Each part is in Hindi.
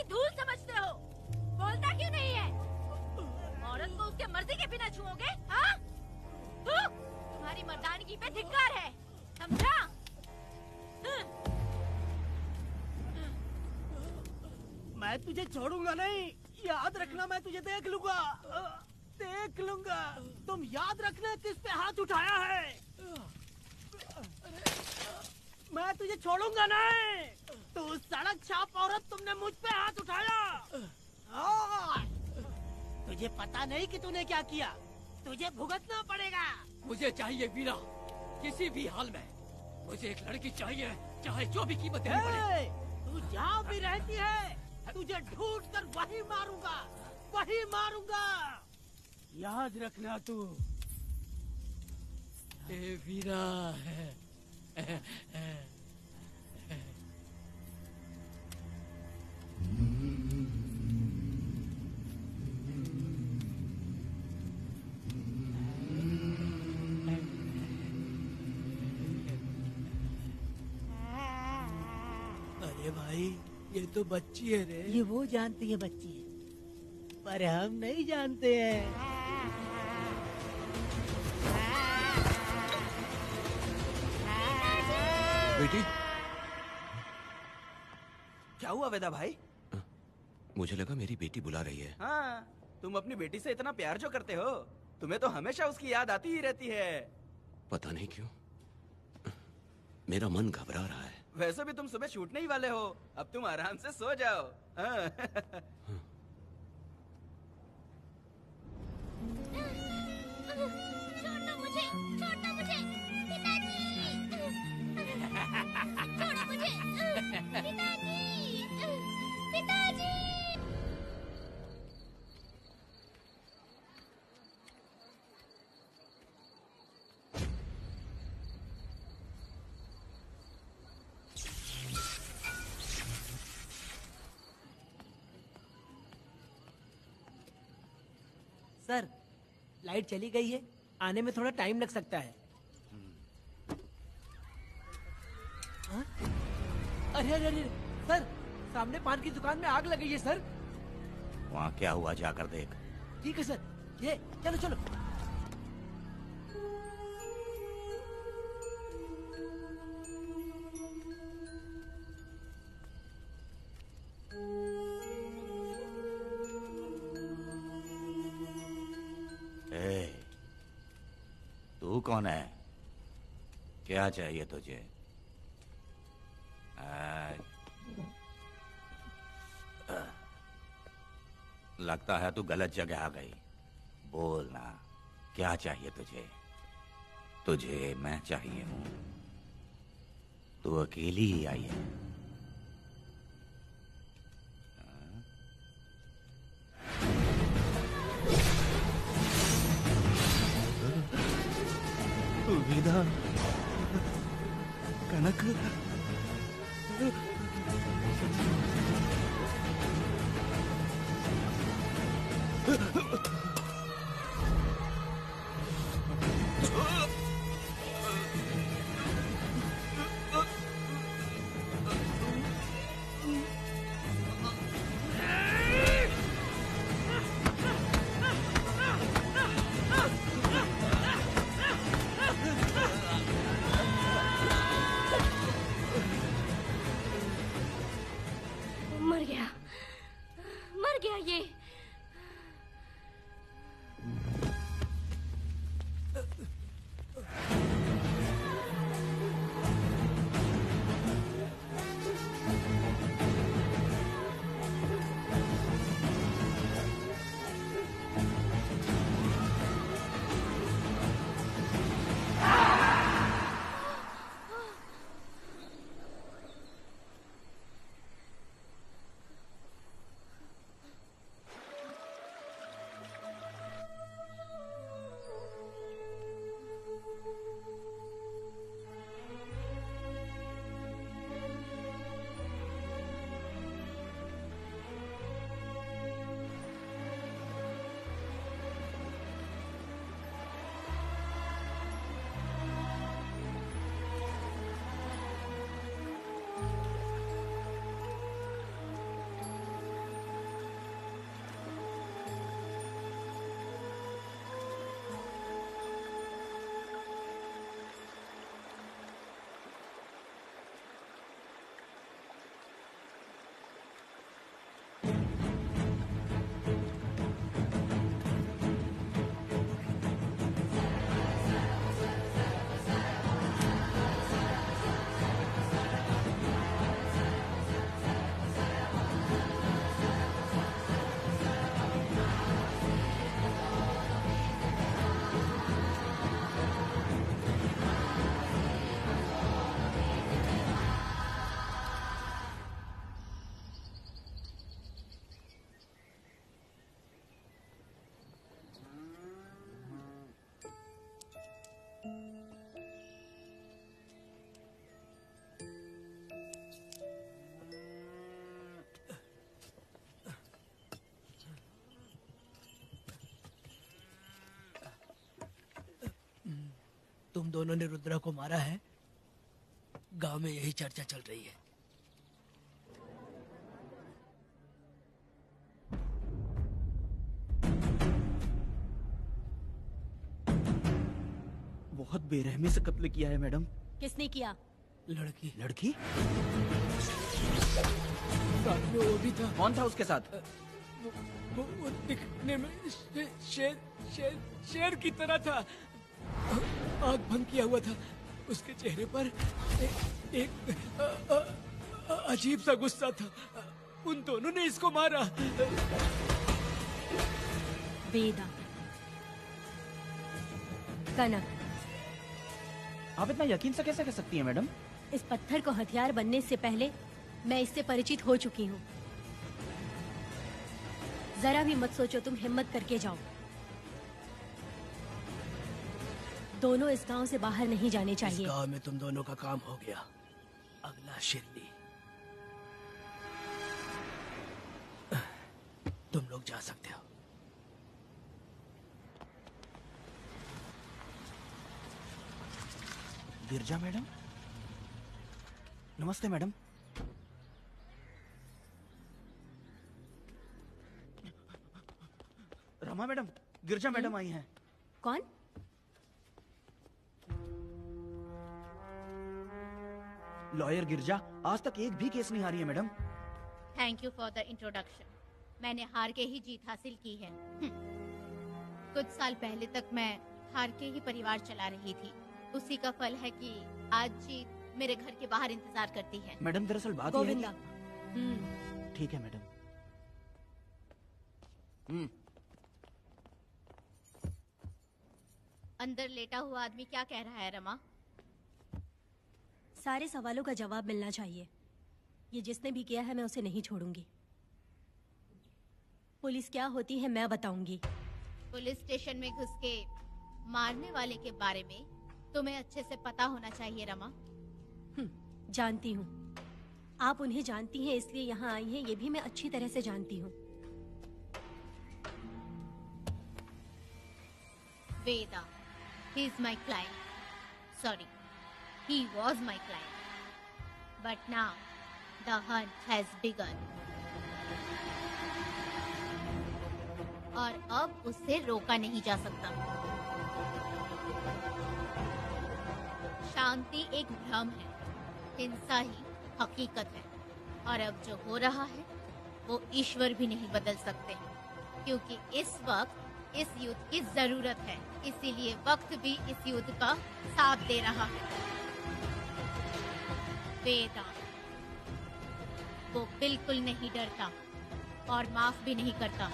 धूल समझते हो? बोलता क्यों नहीं है? औरत को उसके मर्जी के बिना छुओगे? हाँ? तुम्हारी मर्दानगी पे धिक्कार है, समझा? मैं तुझे छोड़ूंगा नहीं, याद रखना। मैं तुझे देख लूंगा, देख लूंगा। तुम याद रखना किस पे हाथ उठाया है। मैं तुझे छोड़ूंगा नहीं। तू सड़क छाप औरत, तुमने मुझ पे हाथ उठाया। तुझे पता नहीं कि तूने क्या किया। तुझे भुगतना पड़ेगा। मुझे चाहिए वीरा, किसी भी हाल में। मुझे एक लड़की चाहिए, चाहे जो भी कीमत देनी पड़े। तू जहाँ भी रहती है, तुझे ढूंढ कर वही मारूंगा, वही मारूंगा। याद रखना तू। ए वीरा है। अरे भाई, ये तो बच्ची है रे। ये वो जानती है बच्ची है, पर हम नहीं जानते हैं। बेटी, क्या हुआ वेदा भाई? मुझे लगा मेरी बेटी बुला रही है। हाँ, तुम अपनी बेटी से इतना प्यार जो करते हो, तुम्हें तो हमेशा उसकी याद आती ही रहती है। पता नहीं क्यों मेरा मन घबरा रहा है। वैसे भी तुम सुबह छूटने ही वाले हो, अब तुम आराम से सो जाओ। हाँ। छोड़ो मुझे, छोड़ो मुझे, पिताजी! छोड़ो मुझे, पिताजी! पिताजी! सर लाइट चली गई है, आने में थोड़ा टाइम लग सकता है। हाँ? अरे अरे अरे सर, सामने पान की दुकान में आग लगी है सर। वहाँ क्या हुआ जाकर देख। ठीक है सर, ये चलो चलो। तू कौन है? क्या चाहिए तुझे? लगता है तू गलत जगह आ गई। बोल ना, क्या चाहिए तुझे? तुझे मैं चाहिए हूं। तू अकेली ही आई है। विदा, कनक, मर गया ये। तुम दोनों ने रुद्रा को मारा है, गांव में यही चर्चा चल रही है। बहुत बेरहमी से कत्ल किया है मैडम। किसने किया? लड़की लड़की? साथ में वो भी था। कौन था उसके साथ? वो दिखने में शेर की तरह था। आंख बंद किया हुआ था। उसके चेहरे पर एक अजीब सा गुस्सा था। उन दोनों ने इसको मारा। वेदा, कनक, आप इतना यकीन से कैसे कह सकती हैं मैडम? इस पत्थर को हथियार बनने से पहले मैं इससे परिचित हो चुकी हूँ। जरा भी मत सोचो, तुम हिम्मत करके जाओ। दोनों इस गांव से बाहर नहीं जाने इस चाहिए। गांव में तुम दोनों का काम हो गया। अगला शिरडी। तुम लोग जा सकते हो। गिरजा मैडम? नमस्ते मैडम। रमा मैडम, गिरजा मैडम आई हैं। कौन? लॉयर गिरजा आज तक एक भी केस नहीं हारी है madam. Thank you for the introduction. मैंने हार के ही जीत हासिल की है। कुछ साल पहले तक मैं हार के ही परिवार चला रही थी। उसी का फल है कि आज जीत मेरे घर के बाहर इंतजार करती है। मैडम दरअसल बात यह है गोविंदा। कि... ठीक है मैडम। अंदर लेटा हुआ आदमी क्या कह रहा है रमा? सारे सवालों का जवाब मिलना चाहिए। ये जिसने भी किया है मैं उसे नहीं छोड़ूंगी। पुलिस क्या होती है मैं बताऊंगी। पुलिस स्टेशन में घुस के मारने वाले के बारे में तुम्हें अच्छे से पता होना चाहिए रमा। जानती हूँ। आप उन्हें जानती हैं इसलिए यहाँ आई हैं, ये भी मैं अच्छी तरह से जानती हूँ। Veda, he is my client. Sorry, he was my client. But now, the hunt has begun. और अब उसे रोका नहीं जा सकता। शांति एक भ्रम है, हिंसा ही हकीकत है। और अब जो हो रहा है, वो ईश्वर भी नहीं बदल सकते, क्योंकि इस वक्त इस युद्ध की जरूरत है। इसीलिए वक्त भी इस युद्ध का साथ दे रहा है। वेदा, वो बिल्कुल नहीं डरता और माफ भी नहीं करता।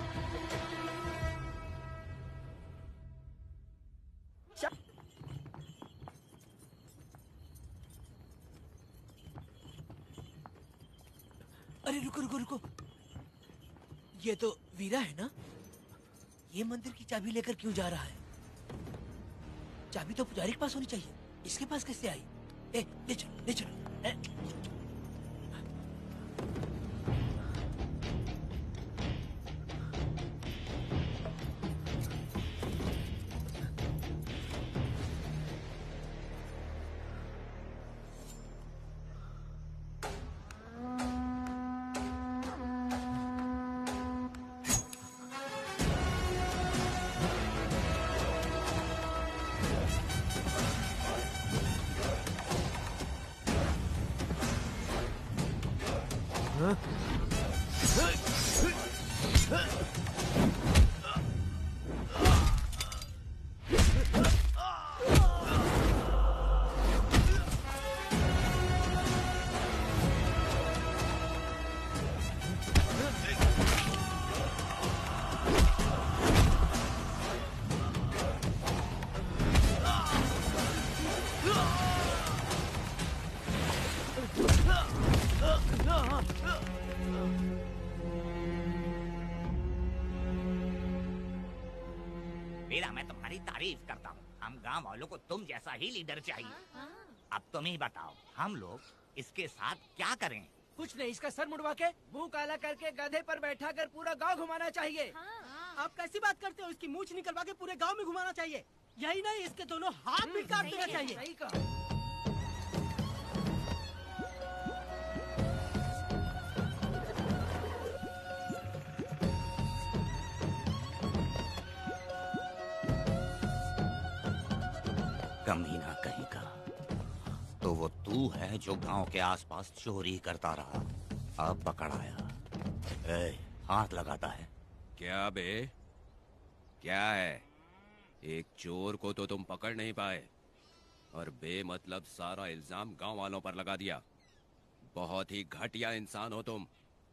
अरे रुको रुको रुको, ये तो वीरा है ना? ये मंदिर की चाबी लेकर क्यों जा रहा है? चाबी तो पुजारी के पास होनी चाहिए, इसके पास कैसे आई? ले चलो ले चलो। वीरा, मैं तुम्हारी तारीफ करता हूँ। हम गांव वालों को तुम जैसा ही लीडर चाहिए। अब तुम ही बताओ, हम लोग इसके साथ क्या करें? कुछ नहीं, इसका सर मुड़वा के मुंह काला करके गधे पर बैठा कर पूरा गांव घुमाना चाहिए। आप कैसी बात करते हो? इसकी मूछ निकलवा के पूरे गांव में घुमाना चाहिए। यही नहीं, इसके दोनों हाथ भी काट देना चाहिए। सही कहा। कमीना कहीं का। तो वो तू है जो गांव के आसपास चोरी करता रहा, अब पकड़ाया। ए, हाथ लगाता है। क्या बे? क्या है? एक चोर को तो तुम पकड़ नहीं पाए और बेमतलब सारा इल्जाम गांव वालों पर लगा दिया। बहुत ही घटिया इंसान हो तुम।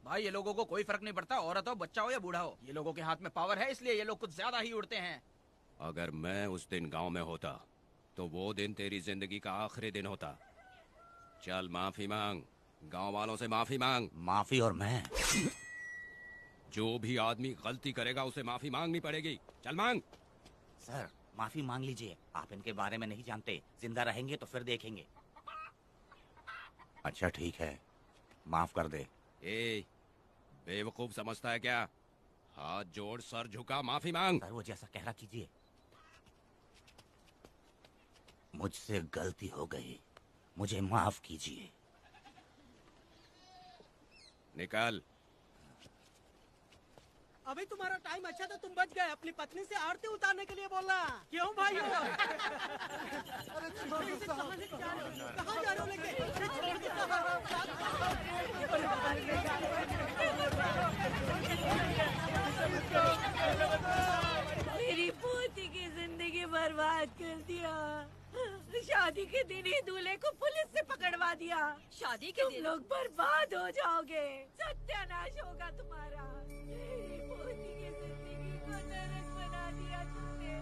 भाई ये लोगों को कोई फर्क नहीं पड़ता, औरत हो, बच्चा हो या बूढ़ा हो। ये लोगों के हाथ में पावर है, इसलिए ये लोग कुछ ज्यादा ही उड़ते हैं। अगर मैं उस दिन गांव में होता तो वो दिन तेरी जिंदगी का आखिरी दिन होता। चल माफी मांग, गांव वालों से माफी मांग। माफी? और मैं? जो भी आदमी गलती करेगा उसे माफी मांगनी पड़ेगी। चल मांग। सर माफी मांग लीजिए, आप इनके बारे में नहीं जानते। जिंदा रहेंगे तो फिर देखेंगे। अच्छा ठीक है, माफ कर दे। ए, बेवकूफ समझता है क्या? हाथ जोड़, सर झुका, माफी मांग। सर वो जैसा कह रहा कीजिए। मुझसे गलती हो गई, मुझे माफ कीजिए। निकल। अभी तुम्हारा टाइम अच्छा था, तुम बच गए। अपनी पत्नी से आरती उतारने के लिए बोलना। क्यों भाई? अरे कहाँ जा रहे हो लेके? अरे छोड़ के मेरी पोती की जिंदगी बर्बाद कर दिया। शादी के दिन ही दूल्हे को पुलिस से पकड़वा दिया। शादी के दिन लोग बर्बाद हो जाओगे, सत्यानाश होगा तुम्हारा। मेरी पोती की जिंदगी को नरक बना दिया तुमने।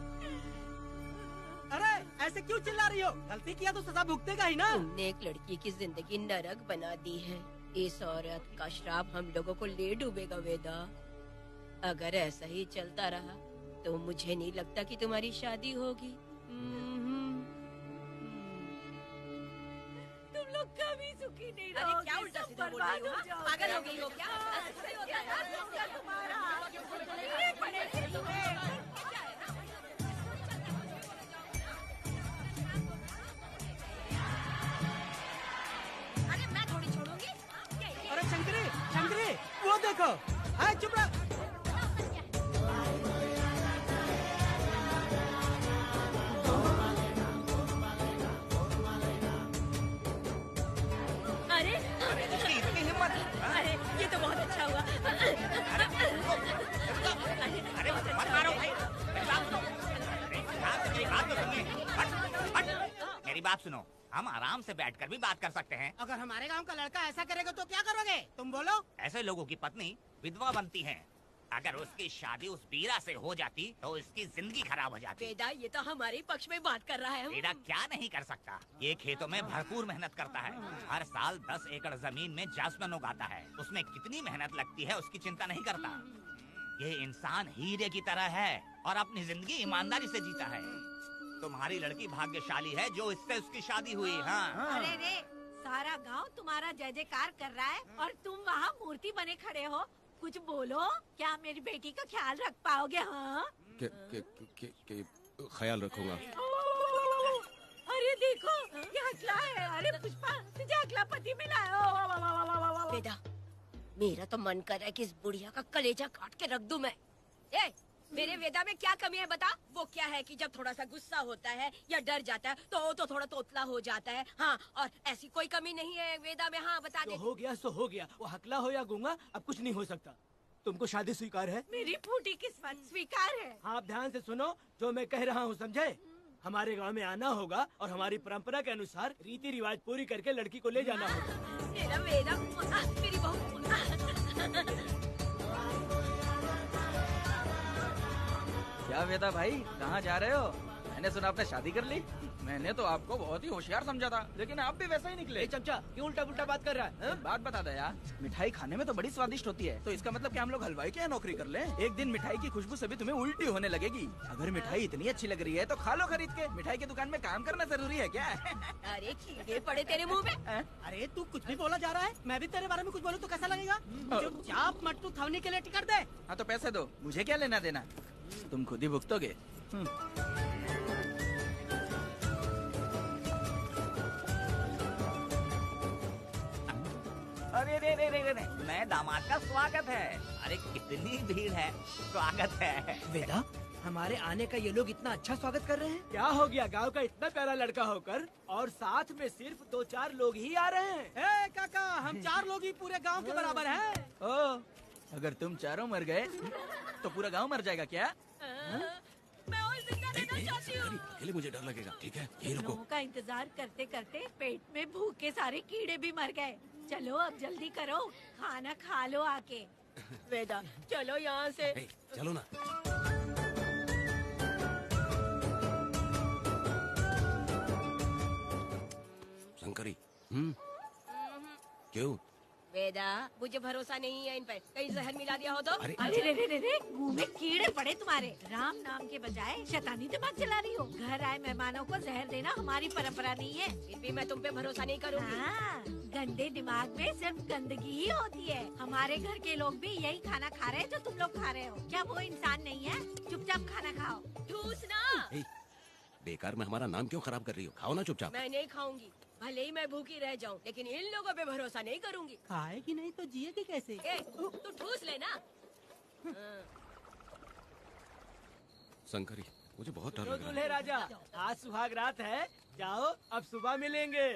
अरे ऐसे क्यों चिल्ला रही हो? गलती किया तो सजा भुगतेगा ही ना। तुमने एक लड़की की जिंदगी नरक बना दी है। इस औरत का श्राप हम लोगों को ले डूबेगा वेदा। अगर ऐसा ही चलता रहा तो मुझे नहीं लगता कि तुम्हारी शादी होगी। तुम लोग कभी सुखी नहीं रहोगे। अरे क्या उल्टा सीधा बोल रही हो? पागल हो गई हो क्या? ऐसा ही होता है तुम्हारा। ये पड़ेगी तुम्हें। अरे मैं थोड़ी छोड़ूंगी। अरे शंकरी, शंकरी, वो देखो। अरे चुप रह। इतनी हिम्मत! अरे ये तो बहुत अच्छा हुआ। अरे मत मारो भाई, मेरी बात सुनो। मेरी बात तो सुनिए। मेरी बात सुनो, हम आराम से बैठकर भी बात कर सकते हैं। अगर हमारे गांव का लड़का ऐसा करेगा तो क्या करोगे? तुम बोलो। ऐसे लोगों की पत्नी विधवा बनती है। अगर उसकी शादी उस बीरा से हो जाती तो उसकी जिंदगी खराब हो जाती। वेदा ये तो हमारे पक्ष में बात कर रहा है। वेदा क्या नहीं कर सकता? ये खेतों में भरपूर मेहनत करता है। हर साल 10 एकड़ जमीन में जासमन उगाता है। उसमें कितनी मेहनत लगती है उसकी चिंता नहीं करता। ये इंसान हीरे की तरह है और अपनी जिंदगी ईमानदारी से जीता है। तुम्हारी लड़की भाग्यशाली है जो इससे उसकी शादी हुई। हाँ। अरे रे, सारा गांव तुम्हारा जय जयकार कर रहा है और तुम वहाँ मूर्ति बने खड़े हो। कुछ बोलो, क्या मेरी बेटी का ख्याल रख पाओगे? हाँ ख्याल रखूंगा। अरे देखो ये हकला है। अरे पुष्पा तुझे हकला पति मिला है। बेटा मेरा तो मन कर रहा है कि इस बुढ़िया का कलेजा काट के रख दूं मैं। ए, मेरे वेदा में क्या कमी है बता? वो क्या है कि जब थोड़ा सा गुस्सा होता है या डर जाता है तो थोड़ा तोतला हो जाता है। हाँ, और ऐसी कोई कमी नहीं है वेदा में। हाँ बता दे। हो गया सो हो गया। वो हकला हो या गूंगा अब कुछ नहीं हो सकता। तुमको शादी स्वीकार है? मेरी फूटी किस्मत स्वीकार है। आप ध्यान से सुनो जो मैं कह रहा हूँ, समझे? हमारे गांव में आना होगा और हमारी परंपरा के अनुसार रीति रिवाज पूरी करके लड़की को ले जाना होगा। मेरा वेदा, मेरी बहू। क्या वेदा भाई, कहाँ जा रहे हो? मैंने सुना आपने शादी कर ली। मैंने तो आपको बहुत ही होशियार समझा था, लेकिन आप भी वैसा ही निकले। ए चमचा, क्यों उल्टा पुल्टा बात कर रहा है? बात बता दे यार, मिठाई खाने में तो बड़ी स्वादिष्ट होती है, तो इसका मतलब क्या हम लोग हलवाई के यहाँ नौकरी कर लें? एक दिन मिठाई की खुशबू से भी तुम्हें उल्टी होने लगेगी। अगर मिठाई इतनी अच्छी लग रही है तो खा लो खरीद के। मिठाई की दुकान में काम करना जरूरी है क्या? अरे कीड़े पड़े तेरे मुंह में। अरे तू कुछ भी बोला जा रहा है। मैं भी तेरे बारे में कुछ बोलूं तो कैसा लगेगा? चुपचाप मट्टू थवनी के लिए टिकट दे। हाँ तो पैसे दो, मुझे क्या लेना देना, तुम खुद ही भुगतोगे। रे, मैं दामाद का स्वागत है। अरे कितनी भीड़ है, स्वागत है। वेदा, हमारे आने का ये लोग इतना अच्छा स्वागत कर रहे हैं। क्या हो गया गांव का इतना प्यारा लड़का होकर और साथ में सिर्फ 2-4 लोग ही आ रहे हैं। ए काका, हम 4 लोग ही पूरे गांव के बराबर हैं। ओ, अगर तुम चारों मर गए तो पूरा गांव मर जाएगा क्या? मैं और जिंदा रहना चाहती हूँ। अकेले मुझे डर लगेगा, ठीक है? यही रुको। लोगों का इंतजार करते करते पेट में भूख के सारे कीड़े भी मर गए। चलो अब जल्दी करो, खाना खा लो आके। वेदा, चलो यहाँ से। ए, चलो ना। शंकरी, क्यों? वेदा, मुझे भरोसा नहीं है इन पर, कहीं जहर मिला दिया हो तो। अरे- अरे रे रे रे रे, मुंह में कीड़े पड़े तुम्हारे। राम नाम के बजाय शैतानी दिमाग चला रही हो। घर आए मेहमानों को जहर देना हमारी परंपरा नहीं है। फिर भी मैं तुम पे भरोसा नहीं करूँगी। हाँ, गंदे दिमाग में सिर्फ गंदगी ही होती है। हमारे घर के लोग भी यही खाना खा रहे हैं जो तुम लोग खा रहे हो। क्या वो इंसान नहीं है? चुपचाप खाना खाओ। ठूस ना। ए, बेकार में हमारा नाम क्यों खराब कर रही हो? खाओ ना चुपचाप। मैं नहीं खाऊंगी, भले ही मैं भूखी रह जाऊं, लेकिन इन लोगों पे भरोसा नहीं करूंगी। खाएगी नहीं तो जिएगी कैसे? ए, तू ठूस लेना। शंकरी, मुझे बहुत डर तो लग रहा दूल्हे है। राजा, आज सुहाग रात है, जाओ अब सुबह मिलेंगे।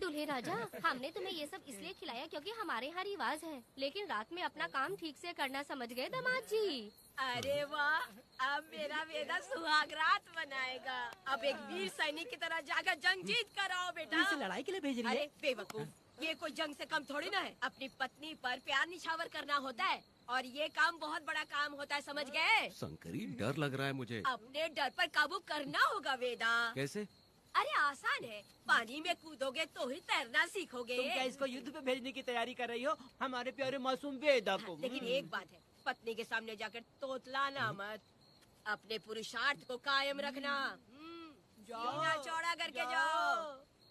दूल्हे राजा, हमने तुम्हें ये सब इसलिए खिलाया क्योंकि हमारे यहाँ रिवाज है, लेकिन रात में अपना काम ठीक से करना समझ गए दामाद जी। अरे वाह, अब मेरा वेदा सुहाग रात मनाएगा। अब एक वीर सैनिक की तरह जाकर जंग जीत कर आओ बेटा। इसे लड़ाई के लिए भेज रही है? अरे बेवकूफ, ये कोई जंग से कम थोड़ी ना है। अपनी पत्नी पर प्यार निछावर करना होता है और ये काम बहुत बड़ा काम होता है, समझ गए? शंकरी, डर लग रहा है मुझे। अपने डर पर काबू करना होगा वेदा। कैसे? अरे आसान है, पानी में कूदोगे तो ही तैरना सीखोगे। तुम क्या इसको युद्ध पे भेजने की तैयारी कर रही हो? हमारे प्यारे मासूम वेदा को। लेकिन एक बात है, पत्नी के सामने जाकर तोतलाना मत। अपने पुरुषार्थ को कायम रखना। सीना चौड़ा करके जाओ।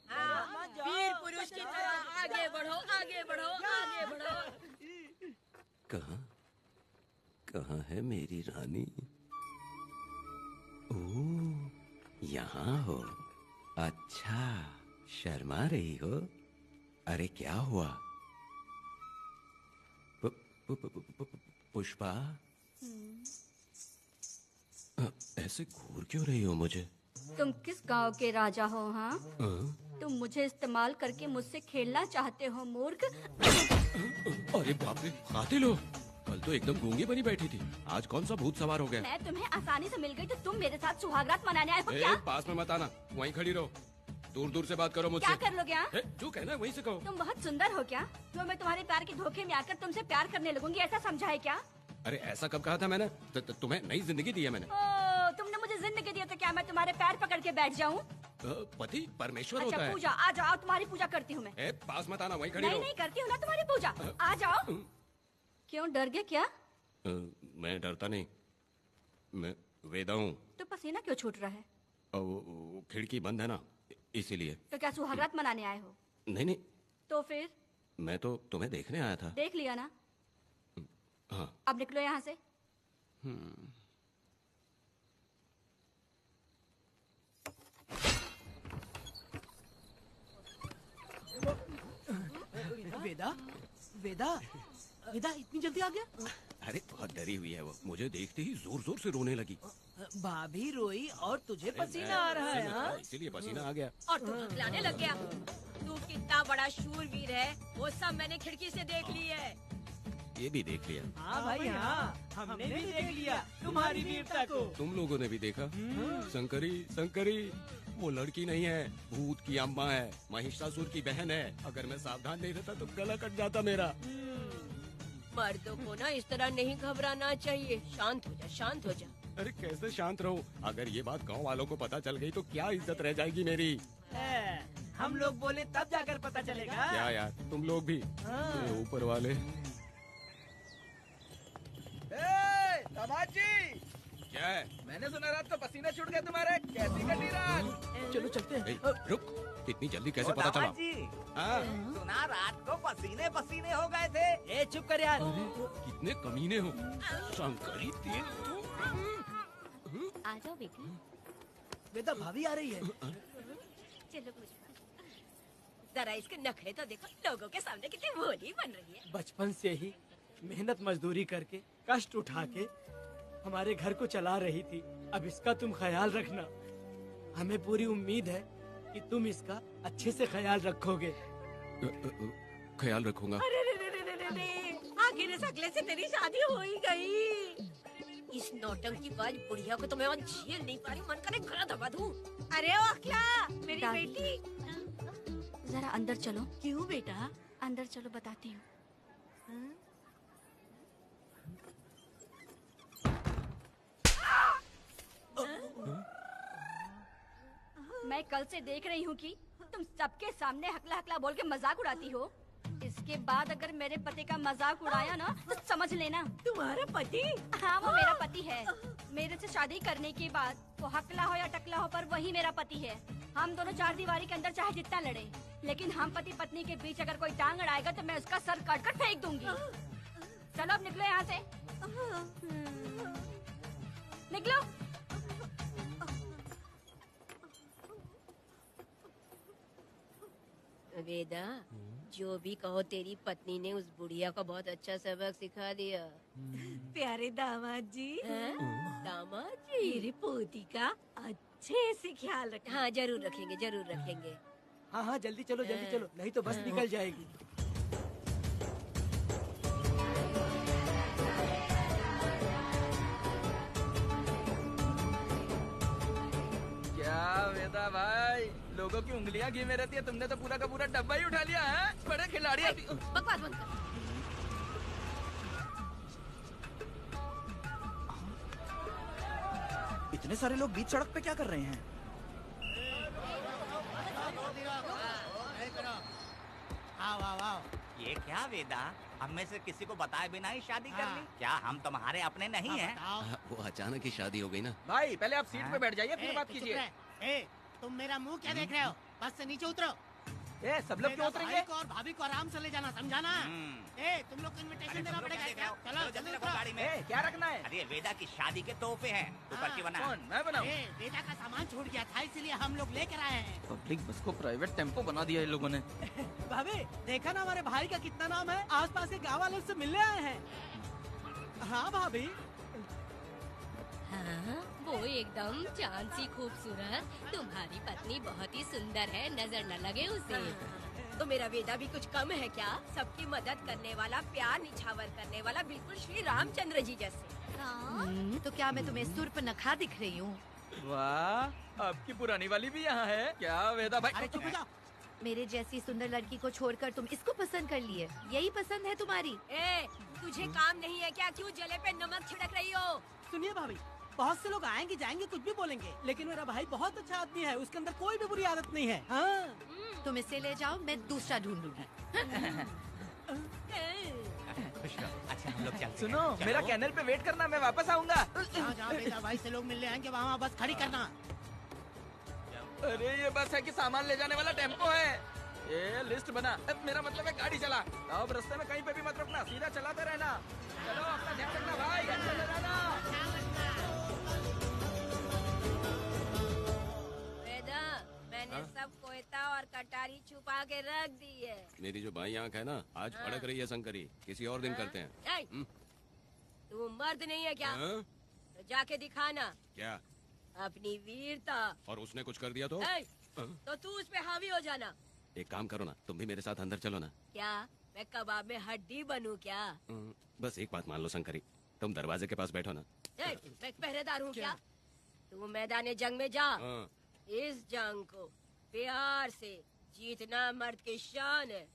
हाँ, वीर पुरुष की तरह आगे बढ़ो, आगे बढ़ो, आगे बढ़ो। कहाँ है मेरी रानी? ओह, यहाँ हो। अच्छा, शर्मा रही हो? अरे क्या हुआ? पुष्पा, ऐसे घूर क्यों रही हो मुझे? तुम किस गांव के राजा हो? हाँ, तुम मुझे इस्तेमाल करके मुझसे खेलना चाहते हो मूर्ख। अरे बाप रे, कातिल हो। कल तो एकदम गूंगी बनी बैठी थी, आज कौन सा भूत सवार हो गया? मैं तुम्हें आसानी से मिल गई तो तुम मेरे साथ सुहागरात मनाने आए हो ए, क्या? पास में मत आना, वहीं खड़ी रहो। दूर दूर से बात करो मुझसे। क्या कर लोगे? हाँ? ए, जो कहना है वहीं से कहो। तुम बहुत सुंदर हो क्या? जो मैं तुम्हारे प्यार के धोखे में आकर तुमसे प्यार करने लगूंगी, ऐसा समझा है क्या? अरे ऐसा कब कहा था मैंने? तुम्हें नई जिंदगी दी है मैंने। ओ, तुमने मुझे जिंदगी दी है तो क्या मैं तुम्हारे पैर पकड़ के बैठ जाऊं? पति परमेश्वर अच्छा होता है। पूजा, आ जाओ, तुम्हारी पूजा करती हूँ मैं। ए, पास मत आना, वहीं खड़ी रहो। नहीं करती हूँ ना तुम्हारी पूजा, आ जाओ। क्यों डर गए क्या? मैं डरता नहीं, मैं वेदा हूँ। तो पसीना क्यों छूट रहा है? वो खिड़की बंद है ना, इसीलिए। तो क्या सुहागरात मनाने आए हो? नहीं नहीं, तो फिर मैं तो तुम्हें देखने आया था। देख लिया ना? हाँ। अब निकलो यहाँ से। वेदा, वेदा, वेदा इतनी जल्दी आ गया? अरे बहुत डरी हुई है वो, मुझे देखते ही जोर जोर से रोने लगी। भाभी रोई और तुझे पसीना आ रहा है? हाँ? इसीलिए पसीना आ गया। और तू हकलाने लग गया। तू कितना बड़ा शूरवीर है, वो सब मैंने खिड़की से देख ली है। ये भी देख लिया। हाँ भाई हाँ, हमने भी देख लिया तुम्हारी वीरता को। तुम लोगों ने भी देखा? शंकरी, शंकरी, वो लड़की नहीं है, भूत की अम्मा है, महिषासुर की बहन है। अगर मैं सावधान नहीं रहता तो गला कट जाता मेरा। मर्दों को ना इस तरह नहीं घबराना चाहिए। शांत हो जा, शांत हो जा। अरे कैसे शांत रहूं? अगर ये बात गांव वालों को पता चल गई तो क्या इज्जत रह जाएगी मेरी? हम लोग बोले तब जाकर पता चलेगा। क्या यार, तुम लोग भी? ये ऊपर वाले। दामाद जी, क्या है? मैंने सुना रात को पसीना छूट गया तुम्हारे, कैसी कटी रात? चलो चलते हैं। ए, रुक, इतनी जल्दी कैसे पता चला? दामाद जी, हाँ? सुना रात को पसीने पसीने हो गए थे। ए चुप कर यार। कितने कमीने हो शंकरी, तेल तू। आ जाओ बेटी। वेदा भाभी आ रही है। चलो पुष्पा। जरा इसके नखरे तो देखो, लोगों के सामने कितनी भोली बन रही है। बचपन से ही मेहनत मजदूरी करके कष्ट उठा के हमारे घर को चला रही थी। अब इसका तुम ख्याल रखना। हमें पूरी उम्मीद है कि तुम इसका अच्छे से ख्याल रखोगे। ख्याल रखूंगा। अरे रे रे रे रे रे रे, आखिर इस अगले से तेरी शादी हो ही गई। इस नौटंकी बाज बुढ़िया को तो मैं और झेल नहीं पा रही, मन करे गला दबा दूं। अरे ओ अखला, मेरी बेटी, जरा अंदर चलो। क्यों बेटा? अंदर चलो, बताती हूँ। मैं कल से देख रही हूँ कि तुम सबके सामने हकला हकला बोल के मजाक उड़ाती हो। इसके बाद अगर मेरे पति का मजाक उड़ाया ना तो समझ लेना। तुम्हारा पति? हाँ, वो मेरा पति है। मेरे से शादी करने के बाद वो हकला हो या टकला हो, पर वही मेरा पति है। हम दोनों चार दीवारी के अंदर चाहे जितना लड़े, लेकिन हम पति पत्नी के बीच अगर कोई टांग अड़ाएगा तो मैं उसका सर काट कर फेंक दूंगी। चलो अब निकलो यहाँ से, निकलो। वेदा, जो भी कहो, तेरी पत्नी ने उस बुढ़िया को बहुत अच्छा सबक सिखा दिया। प्यारे दामाद जी, दामाद जी, मेरी पोती का अच्छे से ख्याल रख। हाँ, जरूर रखेंगे, जरूर रखेंगे। हाँ हाँ, जल्दी चलो, जल्दी चलो, नहीं तो बस निकल जाएगी। क्या वेदा भाई, लोगों की उंगलियां घी में रहती है, तुमने तो पूरा का पूरा डब्बा ही उठा लिया है। बड़े खिलाड़ी। बकवास बंद कर। इतने सारे लोग बीच सड़क पे क्या कर रहे हैं? ये क्या वेदा, हम में से किसी को बताए बिना ही शादी कर ली? क्या हम तुम्हारे अपने नहीं हैं? वो अचानक ही शादी हो गई ना। भाई पहले आप सीट पे बैठ जाइए, फिर बात कीजिए। तुम मेरा मुंह क्या देख रहे हो? बस से नीचे उतरो। ए, सब लोग क्यों उतरेंगे? भाई को और भाभी को आराम से ले जाना, समझाना? ए, तुम लोग को इनविटेशन देना पड़ेगा। चलो जल्दी उतरो। गाड़ी में। ए, क्या रखना है? अरे वेदा की शादी के तोहफे हैं, ऊपर की बना। कौन, मैं बनाऊं? बेटा का सामान छूट गया था, इसीलिए हम लोग लेकर आए हैं। पब्लिक बस को प्राइवेट टेम्पो बना दिया इन लोगों ने। भाभी, देखा ना हमारे भाई का कितना नाम है? आसपास के गाँव वालों से मिलने आए हैं। हाँ भाभी। हाँ, वो एकदम चांद सी खूबसूरत। तुम्हारी पत्नी बहुत ही सुंदर है, नजर न लगे उसे। तो मेरा वेदा भी कुछ कम है क्या? सबकी मदद करने वाला, प्यार निछावर करने वाला, बिल्कुल श्री रामचंद्र जी जैसे। तो क्या मैं तुम्हें सूर्पनखा दिख रही हूँ? वाह, आपकी पुरानी वाली भी यहाँ है क्या वेदा भाई? अरे चुप हो जाओ। मेरे जैसी सुंदर लड़की को छोड़कर तुम इसको पसंद कर लिए, यही पसंद है तुम्हारी? ए, तुझे काम नहीं है क्या? क्यों जले पे नमक छिड़क रही हो? सुनिए भाभी, बहुत से लोग आएंगे जाएंगे, कुछ भी बोलेंगे, लेकिन मेरा भाई बहुत अच्छा आदमी है, उसके अंदर कोई भी बुरी आदत नहीं है। हाँ। तुम इसे ले जाओ, मैं दूसरा ढूंढूंगी। अच्छा हम लोग चलते हैं। सुनो, मेरा कैनल पे वेट करना, मैं वापस आऊंगा। जहाँ बेटा भाई से लोग मिलने आएंगे वहाँ बस खड़ी करना। अरे ये बस है कि सामान ले जाने वाला टेम्पो है। ये लिस्ट बना, अब मेरा मतलब है गाड़ी चला। अब रास्ते में कहीं पे भी मत रुकना, सीधा चलाते रहना। चलो अपना ध्यान रखना भाई, चले रहना। वेदा, मैंने सब कोयता और कटारी छुपा के रख दी है। मेरी जो बाई आंख है ना, आज फड़क रही है शंकरी। किसी और दिन करते हैं। तू मर्द नहीं है क्या? तो जाके दिखाना क्या? अपनी वीरता। और उसने कुछ कर दिया तो? तो तू उस पे हावी हो जाना। एक काम करो ना, तुम भी मेरे साथ अंदर चलो ना। क्या मैं कबाब में हड्डी बनूं क्या? बस एक बात मान लो शंकरी, तुम दरवाजे के पास बैठो ना। मैं पहरेदार हूँ क्या? तू मैदान जंग में जा। इस जंग को प्यार से जीतना मर्द की शान है।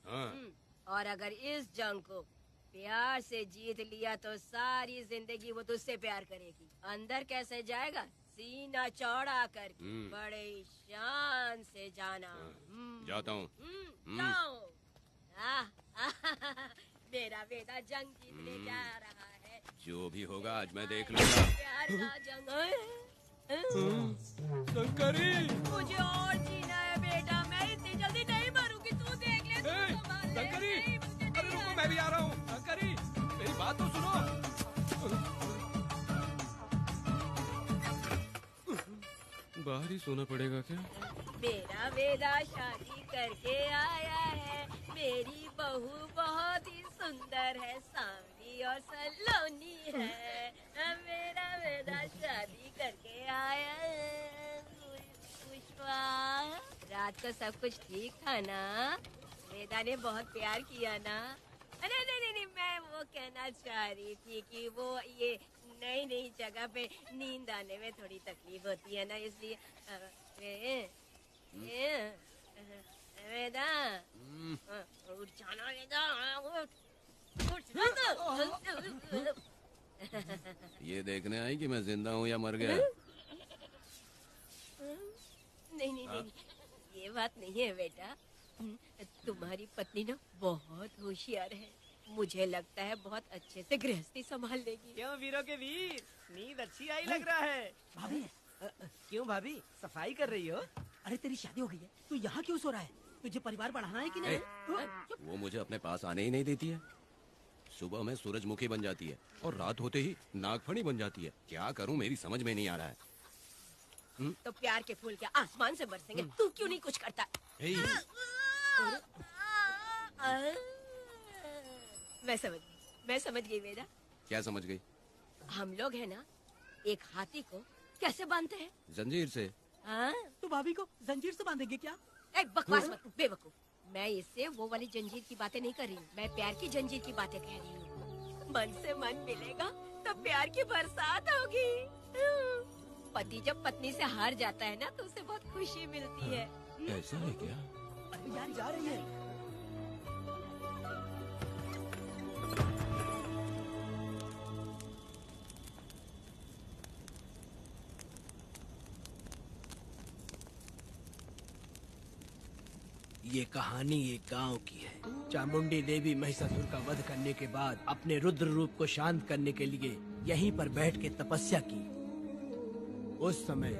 और अगर इस जंग को प्यार से जीत लिया तो सारी जिंदगी वो तुझसे प्यार करेगी। अंदर कैसे जाएगा? सीना चौड़ा कर बड़े शान से जाना। जाता हूँ। जाओ। मेरा बेटा जंग जीतने जा रहा है। जो भी होगा आज मैं देख लूंगा। प्यार का जंग। शंकरी, मुझे और जीना है बेटा, मैं इतनी जल्दी नहीं मरूंगी। तू देख ले। शंकरी, अरे रुको, मैं भी आ रहा हूँ। शंकरी, मेरी बात तो सुनो। बाहर ही सोना पड़ेगा क्या? मेरा बेटा शादी करके आया है, मेरी बहू बहुत ही सुंदर है, सांवली और सलोनी है। मेरा बेटा शादी करके आया है। पुष्पा, रात को सब कुछ ठीक था ना? वेदा ने बहुत प्यार किया ना? नहीं नहीं नहीं, मैं वो कहना चाह रही थी कि वो ये नई नई जगह पे नींद आने में थोड़ी तकलीफ होती है ना, इसलिए वेदा उठ जाना, वेदा उठ। ये देखने आई कि मैं जिंदा हूँ या मर गया? नहीं नहीं नहीं, ये बात नहीं है बेटा। तुम्हारी पत्नी ना बहुत होशियार है, मुझे लगता है बहुत अच्छे से गृहस्थी संभाल लेगी। क्यों वीरों के वीर, नींद अच्छी आई लग रहा है। भाभी, क्यों भाभी, सफाई कर रही हो? अरे तेरी शादी हो गई है, तू यहाँ क्यों सो रहा है? तुझे परिवार बढ़ाना है कि नहीं? वो मुझे अपने पास आने ही नहीं देती है। सुबह में सूरजमुखी बन जाती है और रात होते ही नागफनी बन जाती है। क्या करूं, मेरी समझ में नहीं आ रहा है। तो प्यार के फूल क्या आसमान से बरसेंगे? तू क्यों नहीं कुछ करता? मैं समझ गई वेदा। क्या समझ गई? हम लोग है ना, एक हाथी को कैसे बांधते हैं? जंजीर से। हाँ? तो भाभी को जंजीर से बांधेंगे क्या? बकवास मत, बेवकूफ। मैं इससे वो वाली जंजीर की बातें नहीं कर रही हूँ, मैं प्यार की जंजीर की बातें कह रही हूँ। मन से मन मिलेगा तो प्यार की बरसात होगी। पति जब पत्नी से हार जाता है ना तो उसे बहुत खुशी मिलती है। ऐसा है क्या? यार जा रही है। ये कहानी एक गांव की है। चामुंडी देवी महिषासुर का वध करने के बाद अपने रुद्र रूप को शांत करने के लिए यहीं पर बैठ के तपस्या की। उस समय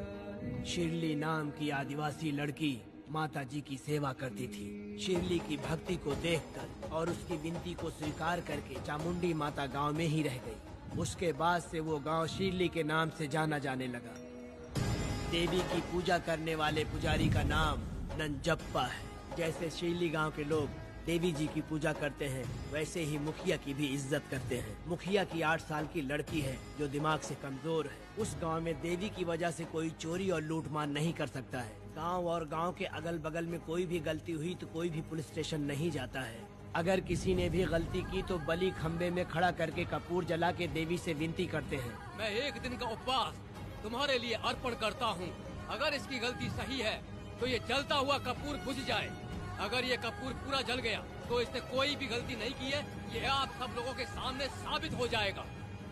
शिरली नाम की आदिवासी लड़की माता जी की सेवा करती थी। शिरली की भक्ति को देखकर और उसकी विनती को स्वीकार करके चामुंडी माता गांव में ही रह गई। उसके बाद से वो गांव शिरली के नाम से जाना जाने लगा। देवी की पूजा करने वाले पुजारी का नाम नंजप्पा है। जैसे शिरली गांव के लोग देवी जी की पूजा करते हैं, वैसे ही मुखिया की भी इज्जत करते हैं। मुखिया की 8 साल की लड़की है जो दिमाग से कमजोर है। उस गांव में देवी की वजह से कोई चोरी और लूटमार नहीं कर सकता है। गांव और गांव के अगल बगल में कोई भी गलती हुई तो कोई भी पुलिस स्टेशन नहीं जाता है। अगर किसी ने भी गलती की तो बलि खम्बे में खड़ा करके कपूर जला के देवी से विनती करते हैं। मैं 1 दिन का उपवास तुम्हारे लिए अर्पण करता हूँ। अगर इसकी गलती सही है तो ये जलता हुआ कपूर बुझ जाए। अगर ये कपूर पूरा जल गया तो इसने कोई भी गलती नहीं की है, ये आप सब लोगों के सामने साबित हो जाएगा।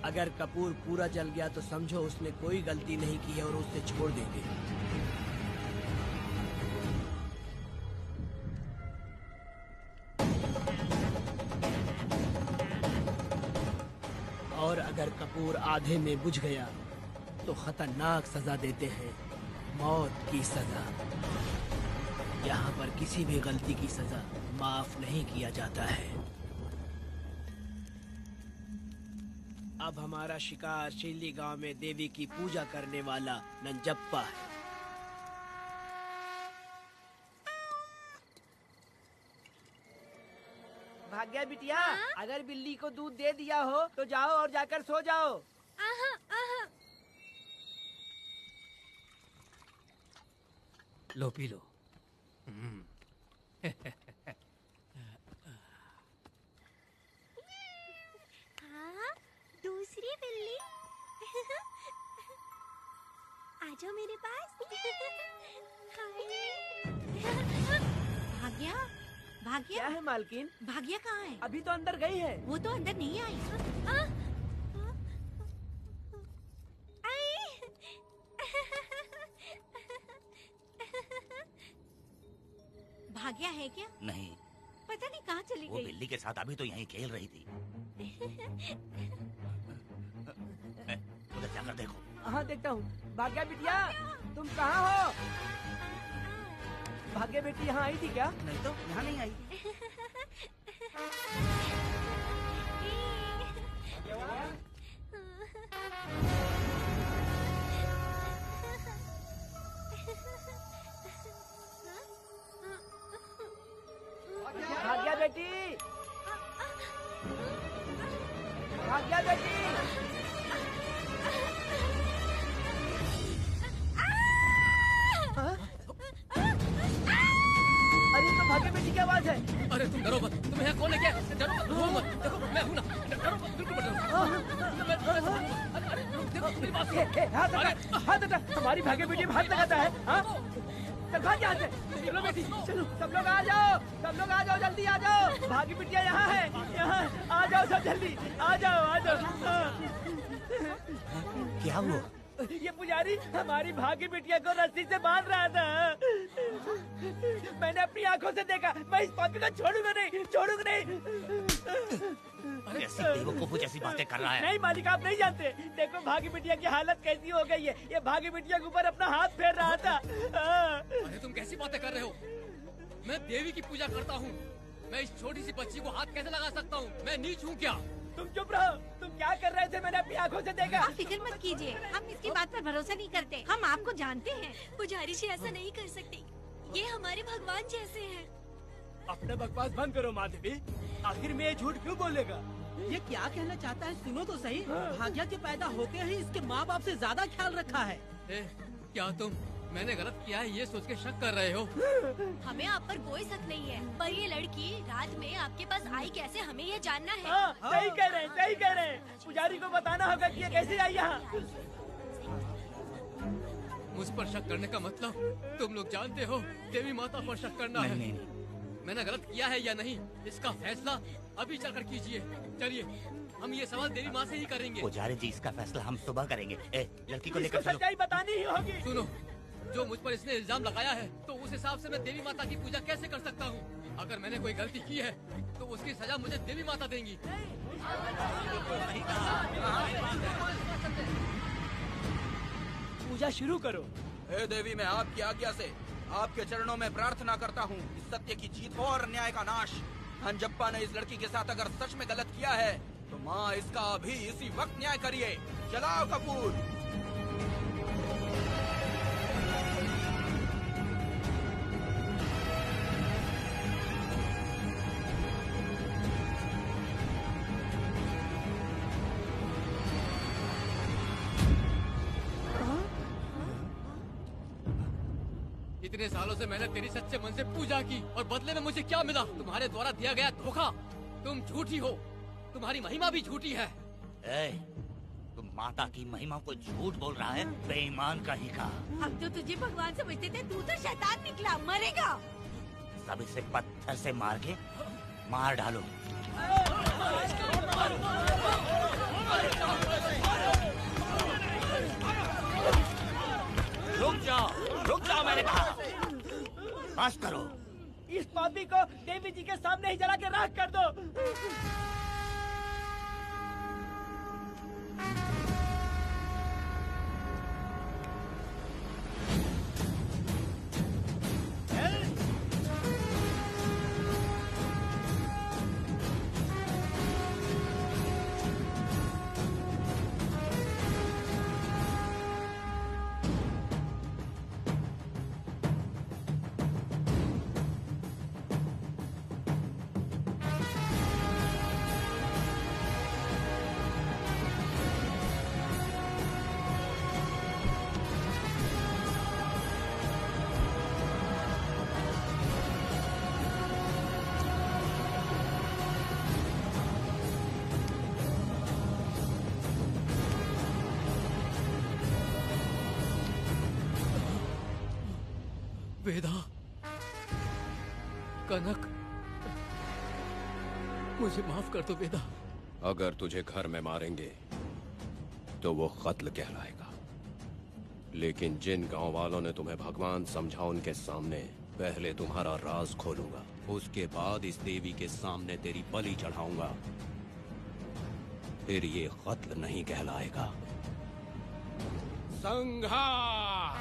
अगर कपूर पूरा जल गया तो समझो उसने कोई गलती नहीं की है और उसे छोड़ देंगे। और अगर कपूर आधे में बुझ गया तो खतरनाक सजा देते हैं, मौत की सजा। यहाँ पर किसी भी गलती की सजा माफ नहीं किया जाता है। अब हमारा शिकार शिरली गांव में देवी की पूजा करने वाला नंजप्पा है। भाग्या बिटिया, अगर बिल्ली को दूध दे दिया हो तो जाओ और जाकर सो जाओ। लो पी लो। हाँ, दूसरी बिल्ली। आ जाओ मेरे पास। भाग्या, भाग्या क्या है मालकिन? भाग्या कहाँ है? अभी तो अंदर गई है। वो तो अंदर नहीं आई। भाग्या है क्या? नहीं, पता नहीं कहाँ चली वो गई। बिल्ली के साथ अभी तो यहीं खेल रही थी। उधर जाकर देखो। हाँ देखता हूँ। भाग्या बिटिया, तुम कहाँ हो? भाग्या बेटी यहाँ आई थी क्या? नहीं तो यहाँ नहीं आई। बेटी, भाग्या बेटी। अरे तो भाग्य बेटी की आवाज है। अरे तुम डरो मत, तुम यहाँ कौन है क्या? डरो मत, रो मत, देखो मैं हूँ ना, डरो मत, बिल्कुल मत डरो। अरे देखो मेरी बात सुनो। हाथ हटा, हमारी भाग्य बेटी में हाथ लगाता है। हाँ? चल भाग यहाँ से। चलो बेटी, चलो सब लोग आ जाओ, सब लोग आ जाओ, जल्दी आ जाओ। भाग्य बिटिया यहाँ है, यहाँ आ जाओ सब जल्दी, आ जाओ, आ जाओ। क्या हुआ? ये पुजारी हमारी भाग्य बिटिया को रस्सी से बांध रहा था। मैंने अपनी आंखों से देखा। मैं इस पापी को छोड़ूंगा नहीं, छोड़ूंगा नहीं। ऐसी बेवकूफों जैसी बातें कर रहा है। नहीं मालिक, आप नहीं जानते। देखो भाग्य बिटिया की हालत कैसी हो गई है। ये भाग्य बिटिया के ऊपर अपना हाथ फेर रहा था। अरे तुम कैसी बातें कर रहे हो? मैं देवी की पूजा करता हूँ। मैं इस छोटी सी बच्ची को हाथ कैसे लगा सकता हूँ? मैं नीच हूँ क्या? तुम चुप रहो। तुम क्या कर रहे थे? मैंने अपनी आंखों से देखा। आप फिक्र मत कीजिए, हम इसकी बात पर भरोसा नहीं करते। हम आपको जानते हैं। पुजारी जी ऐसा नहीं कर सकते, ये हमारे भगवान जैसे हैं। अपना बकवास बंद करो माधवी। आखिर में ये झूठ क्यों बोलेगा? ये क्या कहना चाहता है सुनो तो सही। भाग्या के पैदा होते ही इसके माँ बाप से ज्यादा ख्याल रखा है। क्या तुम मैंने गलत किया है ये सोच के शक कर रहे हो? हमें आप पर कोई शक नहीं है, पर ये लड़की रात में आपके पास आई कैसे, हमें ये जानना है। सही कह रहे हैं, सही कह रहे हैं। पुजारी को बताना होगा कि ये कैसे आई यहाँ। मुझ पर शक करने का मतलब तुम लोग जानते हो देवी माता पर शक करना है। नहीं। मैंने गलत किया है या नहीं, इसका फैसला अभी चलकर कीजिए। चलिए हम ये सवाल देवी माँ से ही करेंगे। पुजारी जी, इसका फैसला हम सुबह करेंगे। लड़की को लेकर चलो। सच्चाई बतानी ही होगी। सुनो, जो मुझ पर इसने इल्जाम लगाया है, तो उस हिसाब से मैं देवी माता की पूजा कैसे कर सकता हूँ? अगर मैंने कोई गलती की है, तो उसकी सजा मुझे देवी माता देंगी। पूजा शुरू करो। हे देवी, मैं आपकी आज्ञा से आपके चरणों में प्रार्थना करता हूँ कि सत्य की जीत हो और अन्याय का नाश। अंजप्पा ने इस लड़की के साथ अगर सच में गलत किया है, तो माँ इसका अभी इसी वक्त न्याय करिए। जलाओ कपूर। इतने सालों से मैंने तेरी सच्चे मन से पूजा की और बदले में मुझे क्या मिला? तुम्हारे द्वारा दिया गया धोखा। तुम झूठी हो, तुम्हारी महिमा भी झूठी है। तुम माता की महिमा को झूठ बोल रहा है, बेईमान कहीं का। हम तो तुझे भगवान समझते थे, तू तो शैतान निकला, मरेगा। सब इसे पत्थर से मार के मार डालो। रुक जाओ मैंने कहा। बस करो। इस पापी को देवी जी के सामने ही जला के राख कर दो। वेदा, कनक, मुझे माफ कर दो वेदा। अगर तुझे घर में मारेंगे तो वो कत्ल कहलाएगा, लेकिन जिन गांव वालों ने तुम्हें भगवान समझा उनके सामने पहले तुम्हारा राज खोलूंगा, उसके बाद इस देवी के सामने तेरी बलि चढ़ाऊंगा, फिर ये कत्ल नहीं कहलाएगा। संहार!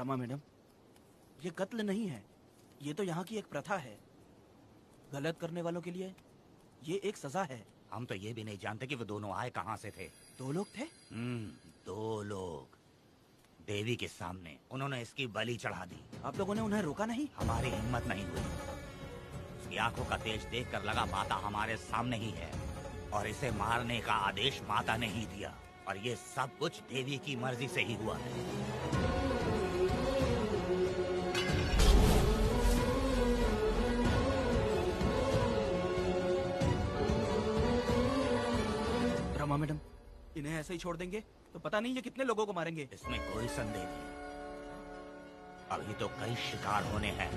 रमा मैडम, ये कत्ल नहीं है, ये तो यहाँ की एक प्रथा है। गलत करने वालों के लिए ये एक सजा है। हम तो ये भी नहीं जानते कि वो दोनों आए कहाँ से थे। 2 लोग थे? 2 लोग देवी के सामने, उन्होंने इसकी बलि चढ़ा दी। आप लोगों ने उन्हें रोका नहीं? हमारी हिम्मत नहीं हुई। उसकी आंखों का तेज देखकर लगा माता हमारे सामने ही है और इसे मारने का आदेश माता ने ही दिया, और ये सब कुछ देवी की मर्जी से ही हुआ है। रमा मैडम, इन्हें ऐसे ही छोड़ देंगे तो पता नहीं ये कितने लोगों को मारेंगे। इसमें कोई संदेह नहीं, अभी तो कई शिकार होने हैं।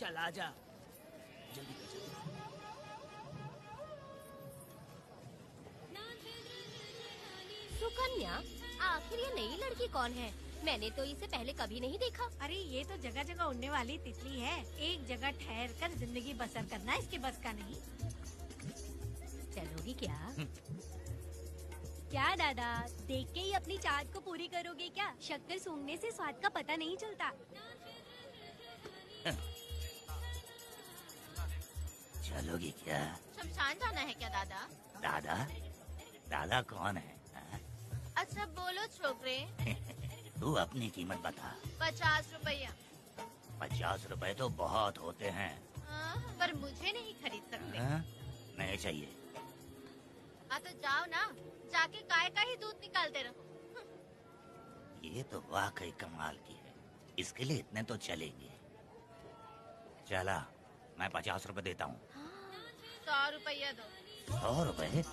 चल आजा, जल्दी कर जल्दी। सुकन्या, आखिर ये नई लड़की कौन है? मैंने तो इसे पहले कभी नहीं देखा। अरे ये तो जगह जगह उड़ने वाली तितली है। एक जगह ठहर कर जिंदगी बसर करना इसके बस का नहीं। चलोगी क्या? क्या दादा, देख के ही अपनी चाहत को पूरी करोगे क्या? शक्कर सूंघने से स्वाद का पता नहीं चलता। चलोगी क्या? शमशान जाना है क्या दादा? दादा? दादा कौन है? अच्छा बोलो छोकरे। तू अपनी कीमत बता। 50 रुपया। 50 रुपए तो बहुत होते हैं। पर मुझे नहीं खरीद सकते। नहीं चाहिए। तो जाओ ना, जाके गाय का ही दूध निकालते रहो। ये तो वाकई कमाल की है, इसके लिए इतने तो चलेंगे। चला, मैं 50 रुपए देता हूँ। 100 रुपया दो। 100 रुपए?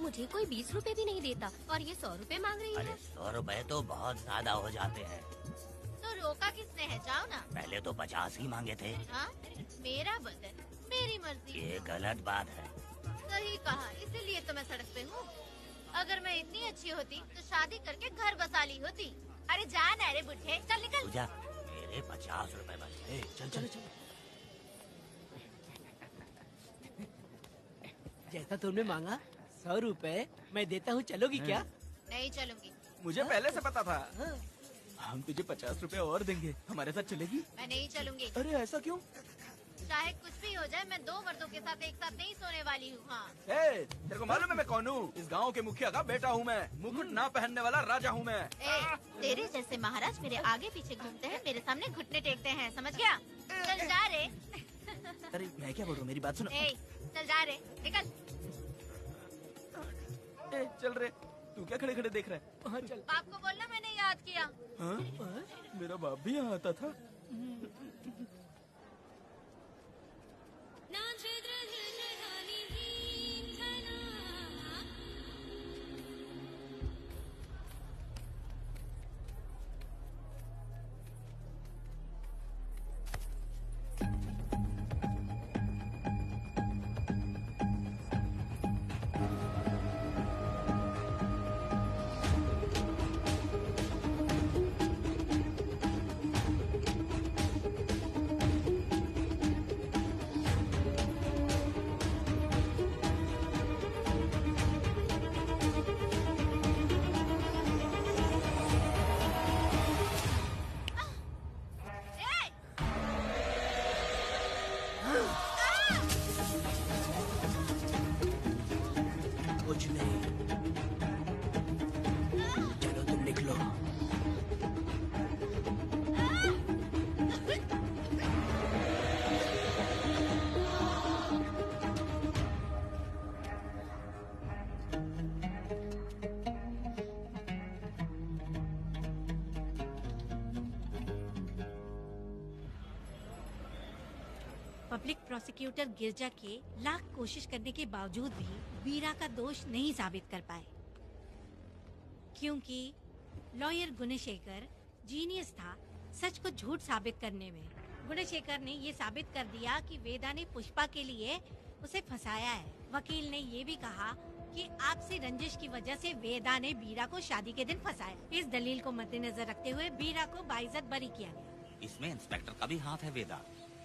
मुझे कोई 20 रुपए भी नहीं देता और ये 100 रुपए मांग रही है। अरे 100 रुपए तो बहुत ज्यादा हो जाते हैं। तो रोका किसने है? जाओ ना। पहले तो 50 ही मांगे थे। हाँ? मेरा बदन, मेरी मर्जी। ये गलत बात है। सही कहा, इसीलिए तो मैं सड़क पे हूँ। अगर मैं इतनी अच्छी होती तो शादी करके घर बसा ली होती। अरे जान है रे बुढ़े, चल निकल। पूजा, मेरे 50 रुपए बचे। चल चल चल। जैसा तुमने मांगा 100 रुपए मैं देता हूँ, चलोगी क्या? नहीं चलूंगी। मुझे पहले से पता था। हम तुझे 50 रुपए और देंगे, हमारे साथ चलेगी? मैं नहीं चलूंगी। अरे ऐसा क्यों? चाहे कुछ भी हो जाए, मैं 2 मर्दों के साथ एक साथ नहीं सोने वाली हूँ। हाँ। तेरे को मालूम है मैं कौन हूँ? इस गांव के मुखिया का बेटा हूँ मैं। मुकुट ना पहनने वाला राजा हूँ मैं। तेरे जैसे महाराज मेरे आगे पीछे घूमते हैं, मेरे सामने घुटने टेकते हैं, समझ गया? चल जा रे। अरे मैं क्या बोल रहा हूँ, मेरी बात सुनो। चल जा रे, निकल। चल रे, तू क्या खड़े खड़े देख रहा है? हाँ चल। बाप को बोलना मैंने याद किया। हाँ? मेरा बाप भी यहाँ आता था। पब्लिक प्रोसिक्यूटर गिरजा के लाख कोशिश करने के बावजूद भी वीरा का दोष नहीं साबित कर पाए, क्योंकि लॉयर गुणशेखर जीनियस था सच को झूठ साबित करने में। गुणशेखर ने ये साबित कर दिया कि वेदा ने पुष्पा के लिए उसे फंसाया है। वकील ने ये भी कहा कि आपसी रंजिश की वजह से वेदा ने बीरा को शादी के दिन फंसाया। इस दलील को मद्देनजर रखते हुए बीरा को बाइज्जत बरी किया गया। इसमें इंस्पेक्टर का भी हाथ है वेदा।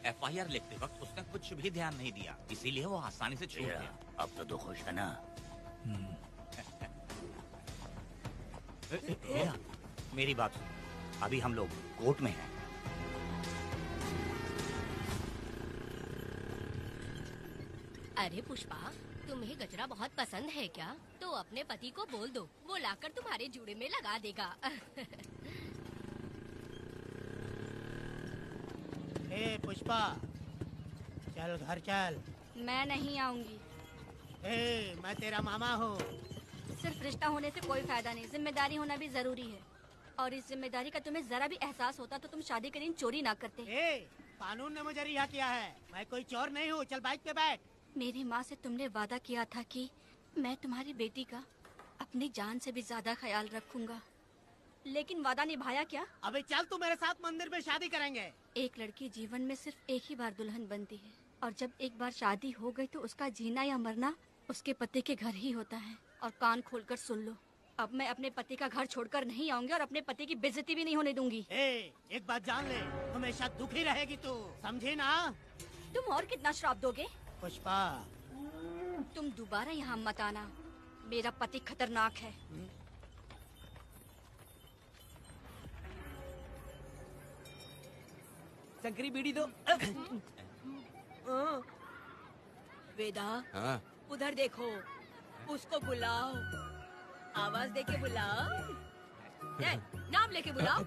एफआईआर लिखते वक्त उसने कुछ भी ध्यान नहीं दिया, इसीलिए वो आसानी से छूट गया। अब तो खुश है ना? मेरी बात सुन, अभी हम लोग कोर्ट में हैं। अरे पुष्पा, तुम्हें गजरा बहुत पसंद है क्या? तो अपने पति को बोल दो, वो लाकर तुम्हारे जूड़े में लगा देगा। ए पुष्पा, चल घर चल। मैं नहीं आऊंगी। ए, मैं तेरा मामा हूँ। सिर्फ रिश्ता होने से कोई फायदा नहीं, जिम्मेदारी होना भी जरूरी है। और इस जिम्मेदारी का तुम्हें जरा भी एहसास होता तो तुम शादी के दिन चोरी ना करते। कानून ने मुझे रिहा किया है, मैं कोई चोर नहीं हूँ। चल बाइक पे बैठ। मेरी माँ से तुमने वादा किया था कि मैं तुम्हारी बेटी का अपनी जान से भी ज्यादा ख्याल रखूंगा, लेकिन वादा निभाया क्या? अबे चल, तू मेरे साथ मंदिर में शादी करेंगे। एक लड़की जीवन में सिर्फ एक ही बार दुल्हन बनती है, और जब एक बार शादी हो गई तो उसका जीना या मरना उसके पति के घर ही होता है। और कान खोलकर सुन लो, अब मैं अपने पति का घर छोड़कर नहीं आऊंगी और अपने पति की बेइज्जती भी नहीं होने दूंगी। एक बात जान ले, हमेशा दुखी रहेगी तू, समझी ना? तुम और कितना श्राप दोगे? पुष्पा, तुम दोबारा यहाँ मत आना, मेरा पति खतरनाक है। शंकरी बीड़ी दो। वेदा, हाँ? उधर देखो, उसको बुलाओ, आवाज दे के बुलाओ। नाम लेके बुलाओ।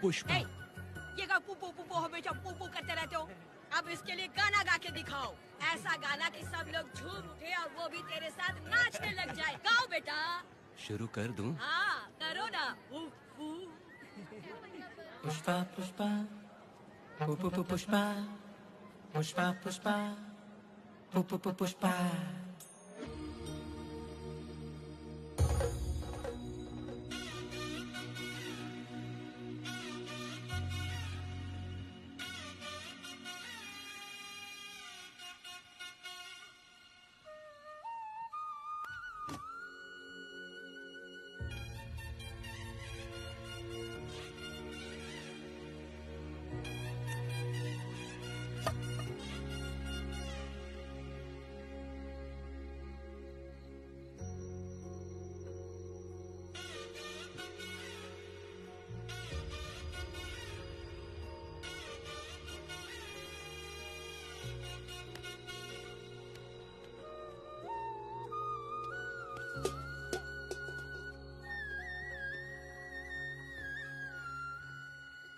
पुष्पा। ये का पुपू पुपू हमेशा पुपू करते रहते हो। अब इसके लिए गाना गा के दिखाओ, ऐसा गाना कि सब लोग झूम उठे और वो भी तेरे साथ नाचने लग जाए। गाओ बेटा। शुरू कर दूं? हाँ करो ना। पुष्पा पुष्पा पुष्पा पुष्पा पुष्पा पुष्पा पुष्पा।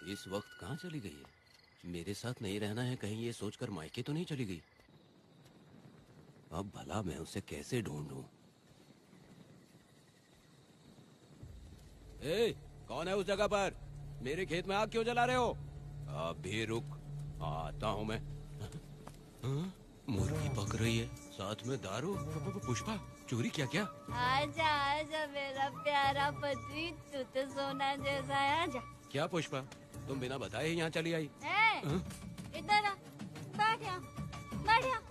इस वक्त कहाँ चली गई है? मेरे साथ नहीं रहना है कहीं ये सोचकर मायके तो नहीं चली गई? अब भला मैं उसे कैसे ढूंढूं? ए, कौन है उस जगह पर? मेरे खेत में आग क्यों जला रहे हो? अभी रुक, आता हूँ मैं। हाँ? मुर्गी पक रही है, साथ में दारू। पुष्पा, चोरी क्या? क्या? आजा आजा मेरा प्यारा पति, तू तो सोना जैसा है। आजा। क्या पुष्पा, तुम बिना बताए ही यहाँ चली आई? इधर आ, बैठ यहाँ, बैठ यहाँ।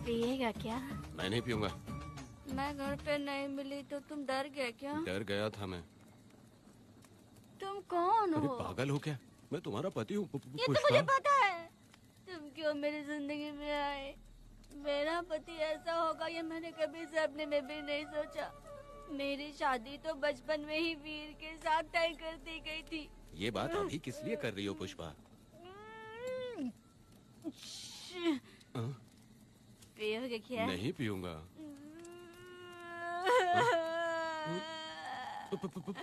पिएगा क्या? मैं नहीं पीऊंगा। मैं घर पे नहीं मिली तो तुम डर गए क्या? डर गया था मैं। तुम कौन अरे हो? पागल हो क्या? मैं तुम्हारा पति हूँ। ये तो मुझे पता है। तुम क्यों मेरी जिंदगी में आए? मेरा पति ऐसा होगा ये मैंने कभी सपने में भी नहीं सोचा। मेरी शादी तो बचपन में ही वीर के साथ तय कर दी गई थी। ये बात अभी किस लिए कर रही हो पुष्पा? पियोगे क्या? नहीं पीऊंगा।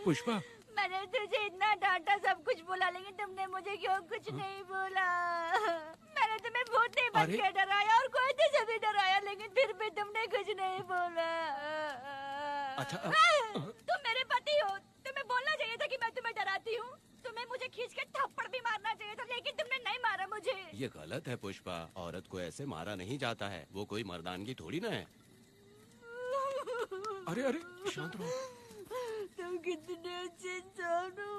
पुष्पा, मैंने तुझे इतना डांटा, सब कुछ बोला, लेकिन तुमने मुझे क्यों कुछ नहीं बोला? मैंने तुम्हें बहुत नहीं बन के डराया और कोई तुझे भी डराया, लेकिन फिर भी तुमने कुछ नहीं बोला। अच्छा तुम मेरे पति हो, तुम्हें बोलना चाहिए था कि मैं तुम्हें डराती हूँ। तुम्हें मुझे मुझे खींच के थप्पड़ भी मारना चाहिए था, लेकिन तुमने नहीं मारा मुझे। ये गलत है पुष्पा, औरत को ऐसे मारा नहीं जाता है, वो कोई मर्दानगी थोड़ी ना है। अरे अरे शांत रहो। तुम कितने अच्छे इंसान हो।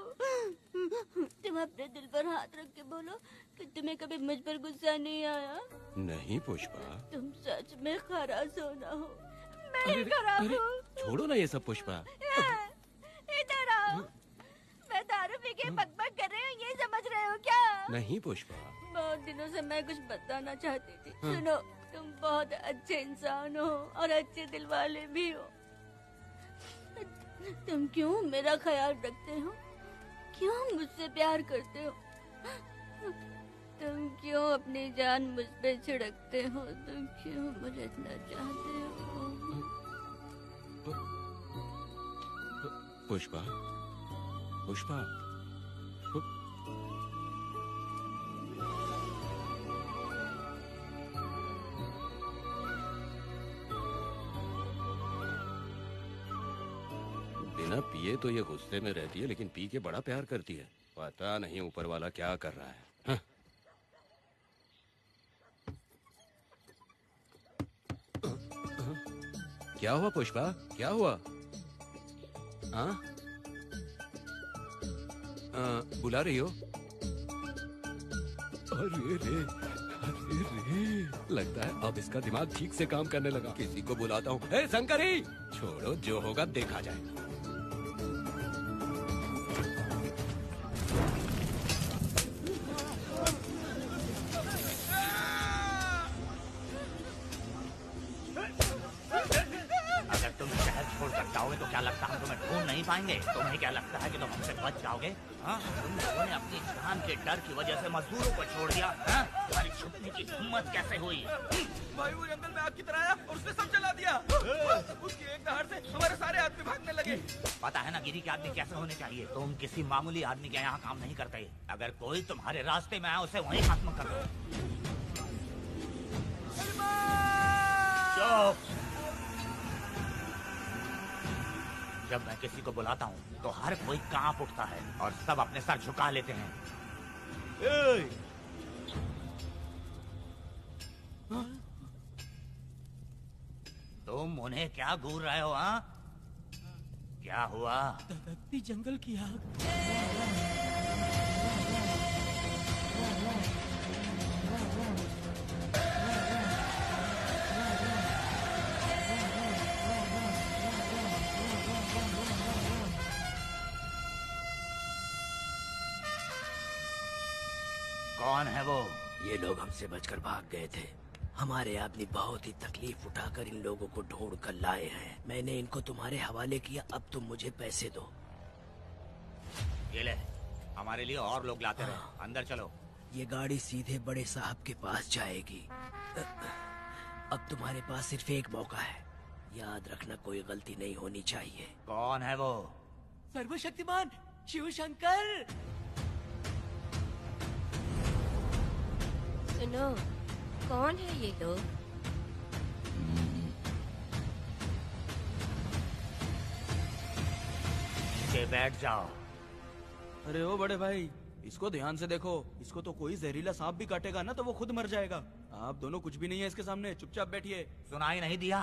तुम अपने दिल पर हाथ रख के बोलो कि तुम्हें कभी मुझ पर गुस्सा नहीं आया। नहीं पुष्पा। तुम सच में खरास हो ना हो। मैं ही खराब हूँ। छोड़ो ना ये सब पुष्पा। इधर आओ। मैं दारू पी के बकबक कर रही हूँ, ये समझ रहे हो क्या? नहीं पुष्पा। बहुत दिनों से मैं कुछ बताना चाहती थी। सुनो, तुम बहुत अच्छे इंसान हो और अच्छे दिल वाले भी हो। तुम क्यों मेरा ख्याल रखते हो? क्यों मुझसे प्यार करते हो? तुम क्यों अपनी जान मुझ पे छिड़कते हो? तुम क्यों मुझे इतना चाहते हो? पुष्पा, पुष्पा, बिना पिए तो ये गुस्से में रहती है, लेकिन पी के बड़ा प्यार करती है। पता नहीं ऊपर वाला क्या कर रहा है। हाँ। क्या हुआ पुष्पा, क्या हुआ? हाँ? बुला रही हो? अरे रे, अरे रे, लगता है अब इसका दिमाग ठीक से काम करने लगा। किसी को बुलाता हूँ। हे शंकरी, छोड़ो, जो होगा देखा जाएगा। तो क्या लगता है हम तुम्हें ढूंढ नहीं पाएंगे? तुम्हें क्या लगता है कि तुम हमसे बच जाओगे? हाँ, तुम लोगों ने अपनी जान के डर की वजह से मजदूरों को छोड़ दिया। हाँ? तुम्हारी छुपने की हिम्मत कैसे हुई? भाई वो जंगल में आग की तरह आया और उसने सब जला दिया। उसकी एक दहाड़ से हमारे सारे आदमी भागने लगे। पता है ना गिरी के आदमी कैसे होने चाहिए? तुम किसी मामूली आदमी के यहाँ काम नहीं करते। अगर कोई तुम्हारे रास्ते में आया उसे वहीं खत्म कर दो। चुप! जब मैं किसी को बुलाता हूँ तो हर कोई कांप उठता है और सब अपने सर झुका लेते हैं। तुम उन्हें क्या घूर रहे हो? हाँ, क्या हुआ? धधकती जंगल की आग। कौन है वो? ये लोग हमसे बचकर भाग गए थे। हमारे आदमी बहुत ही तकलीफ उठाकर इन लोगों को ढूंढ कर लाए हैं। मैंने इनको तुम्हारे हवाले किया, अब तुम मुझे पैसे दो। ये ले, हमारे लिए और लोग लाते रहे। अंदर चलो। ये गाड़ी सीधे बड़े साहब के पास जाएगी। अब तुम्हारे पास सिर्फ एक मौका है, याद रखना कोई गलती नहीं होनी चाहिए। कौन है वो? सर्वशक्तिमान शिव शंकर। सुनो, कौन है ये लोग? बैठ जाओ। अरे ओ बड़े भाई, इसको ध्यान से देखो। इसको तो कोई जहरीला सांप भी काटेगा ना तो वो खुद मर जाएगा। आप दोनों कुछ भी नहीं है इसके सामने, चुपचाप बैठिए। सुनाई नहीं दिया?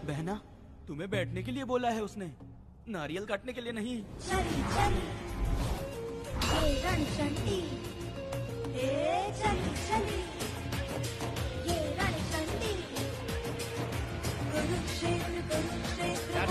बहना, तुम्हें बैठने के लिए बोला है उसने, नारियल काटने के लिए नहीं। चली चली ये रणचंडी, चली चली ये रणचंडी, कुरुक्षेत्र कुरुक्षेत्र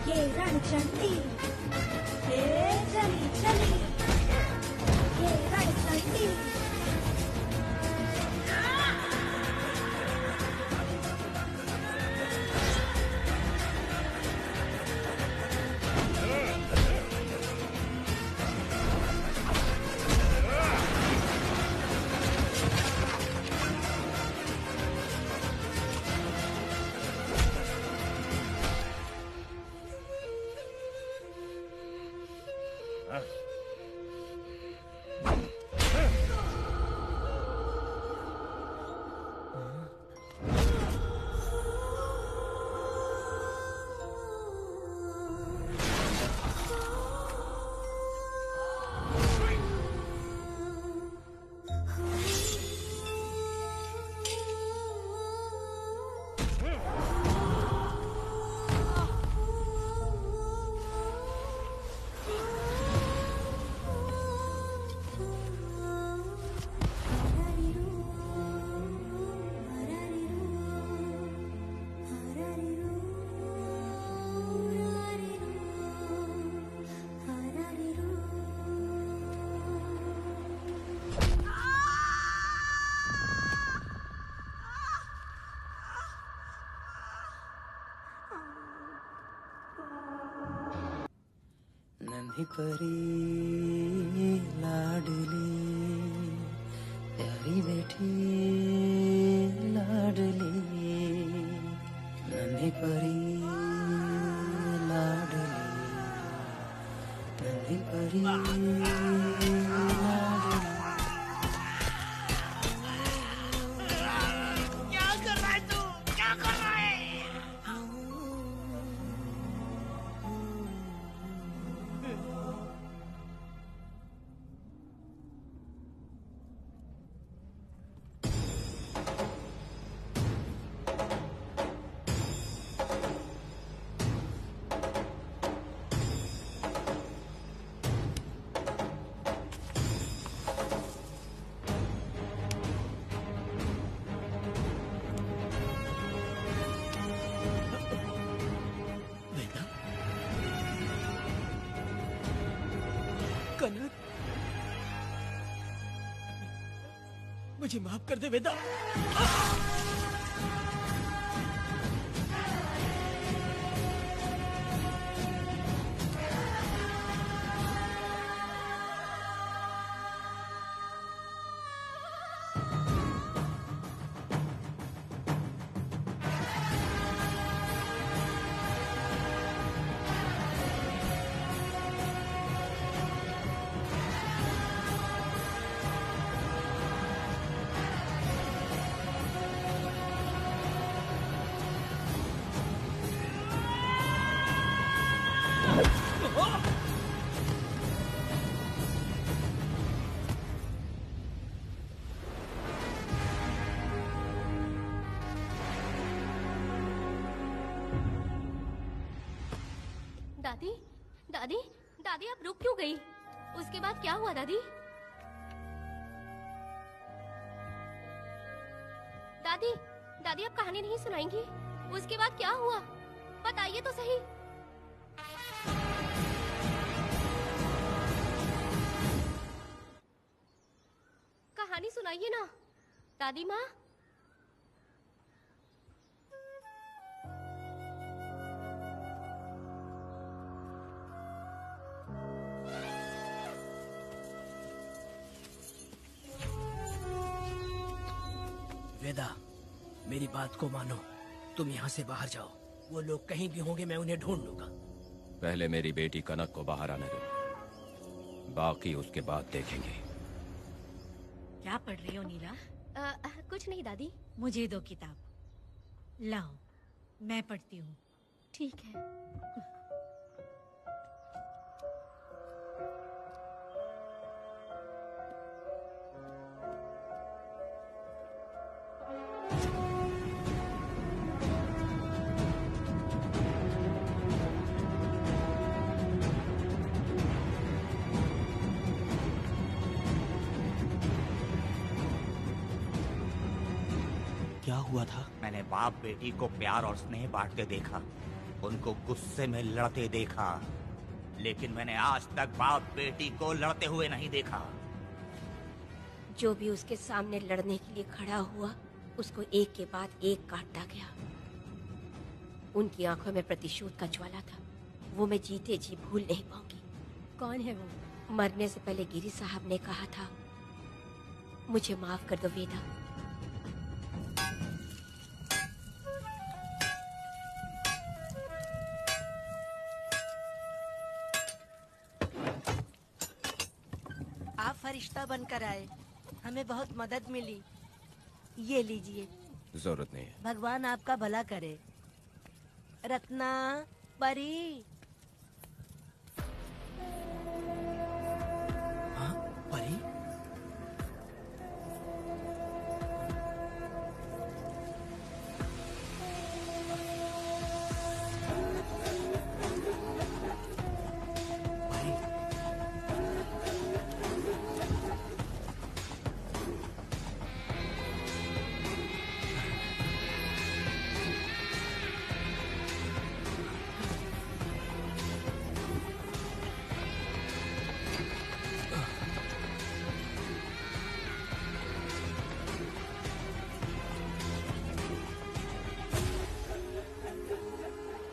ये रणचंडी, चली चली ये रणचंडी। नन्ही परी लाडली प्यारी बेटी लाडली नन्ही परी लाडली नन्ही परी लाडली। क्या कर रहा है तू? क्या कर रहा है? कनक, मुझे माफ कर दे वेदा। दादी, दादी, दादी आप रुक क्यों गई? उसके बाद क्या हुआ दादी? दादी, दादी आप कहानी नहीं सुनाएंगी? उसके बाद क्या हुआ? बताइए तो सही। कहानी सुनाइए ना, दादी माँ। वेदा, मेरी बात को मानो, तुम यहाँ से बाहर जाओ। वो लोग कहीं भी होंगे, मैं उन्हें ढूंढ लूंगा। पहले मेरी बेटी कनक को बाहर आने दो, बाकी उसके बाद देखेंगे। क्या पढ़ रही हो नीला? कुछ नहीं दादी। मुझे दो किताब। लाओ, मैं पढ़ती हूँ। ठीक है। क्या हुआ था? मैंने बाप बेटी को प्यार और स्नेह बांटते देखा, उनको गुस्से में लड़ते देखा, लेकिन मैंने आज तक बाप बेटी को लड़ते हुए नहीं देखा। जो भी उसके सामने लड़ने के लिए खड़ा हुआ, उसको एक के बाद एक काटता गया। उनकी आंखों में प्रतिशोध का ज्वाला था, वो मैं जीते जी भूल नहीं पाऊंगी। कौन है वो? मरने से पहले गिरी साहब ने कहा था, मुझे माफ कर दो वेदा। आप फरिश्ता बनकर आए, हमें बहुत मदद मिली। ये लीजिए। जरूरत नहीं है। भगवान आपका भला करे। रत्ना, परी। हाँ, परी?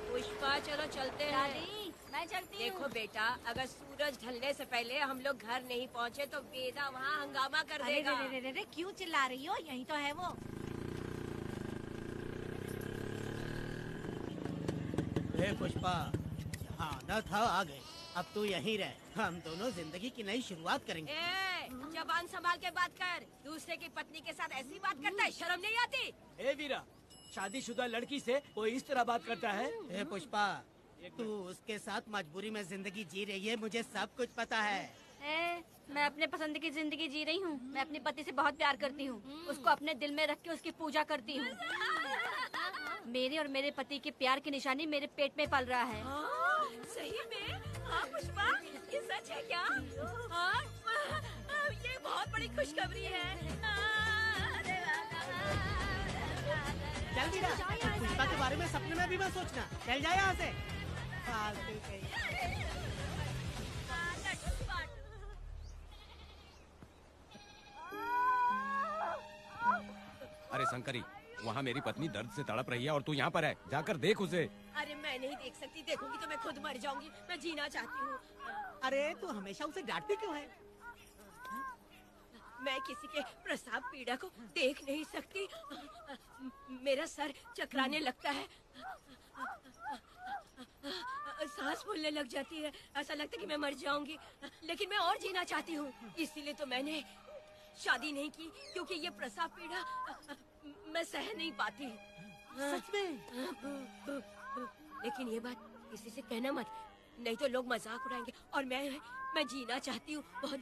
पुष्पा चलो चलते हैं। दादी, मैं मैं चलती हूँ। देखो बेटा, अगर सूरज ढलने से पहले हम लोग घर नहीं पहुँचे तो वेदा वहाँ हंगामा कर अरे देगा। रे रे रे रे, क्यों चिल्ला रही हो? यही तो है वो। पुष्पा, यहाँ आना था, आ गए। अब तू यहीं रह, हम दोनों जिंदगी की नई शुरुआत करेंगे। जबान संभाल के बात कर। दूसरे की पत्नी के साथ ऐसी बात करता है, शर्म नहीं आती? ए वीरा, शादीशुदा लड़की से कोई इस तरह बात करता है? ए पुष्पा, तू उसके साथ मजबूरी में जिंदगी जी रही है, मुझे सब कुछ पता है। मैं अपने पसंद की जिंदगी जी रही हूँ। मैं अपने पति से बहुत प्यार करती हूँ। उसको अपने दिल में रख के उसकी पूजा करती हूँ। मेरे और मेरे पति के प्यार की निशानी मेरे पेट में पल रहा है। सही में? हाँ पुष्पा, ये सच है क्या? हाँ, ये बहुत बड़ी खुशखबरी है। चल वीरा, पुष्पा के बारे में सपने में भी मत सोचना। चल जा यहाँ से। अरे शंकरी, वहाँ मेरी पत्नी दर्द से तड़प रही है और तू यहाँ पर है। जाकर देख उसे। अरे मैं नहीं देख सकती, देखूंगी तो मैं खुद मर जाऊंगी। मैं जीना चाहती हूँ। अरे तू हमेशा उसे डांटती क्यों है? मैं किसी के प्रसाव पीड़ा को देख नहीं सकती। मेरा सर चकराने लगता है, सांस फूलने लग जाती है, ऐसा लगता है कि मैं मर जाऊंगी। लेकिन मैं और जीना चाहती हूँ, इसीलिए तो मैंने शादी नहीं की, क्योंकि ये प्रसाव पीड़ा मैं सह नहीं पाती। सच में? लेकिन ये बात किसी से कहना मत, नहीं तो लोग मजाक उड़ाएंगे। और मैं जीना चाहती हूँ, बहुत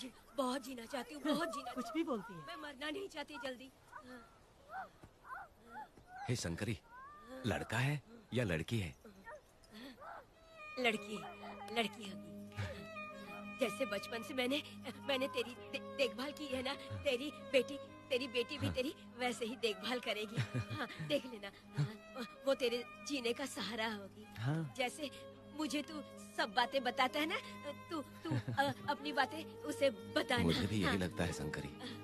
जीना चाहती हूँ, बहुत जीना। कुछ भी बोलती है। मैं मरना नहीं चाहती जल्दी। हे शंकरी, लड़का है या लड़की है? लड़की होगी। जैसे बचपन से मैंने तेरी देखभाल की है ना, तेरी बेटी भी तेरी वैसे ही देखभाल करेगी। हाँ, देख लेना। हाँ, वो तेरे जीने का सहारा होगी। हाँ। जैसे मुझे तू सब बातें बताता है ना, तू अपनी बातें उसे बताना। मुझे भी यही हाँ। लगता है शंकरी।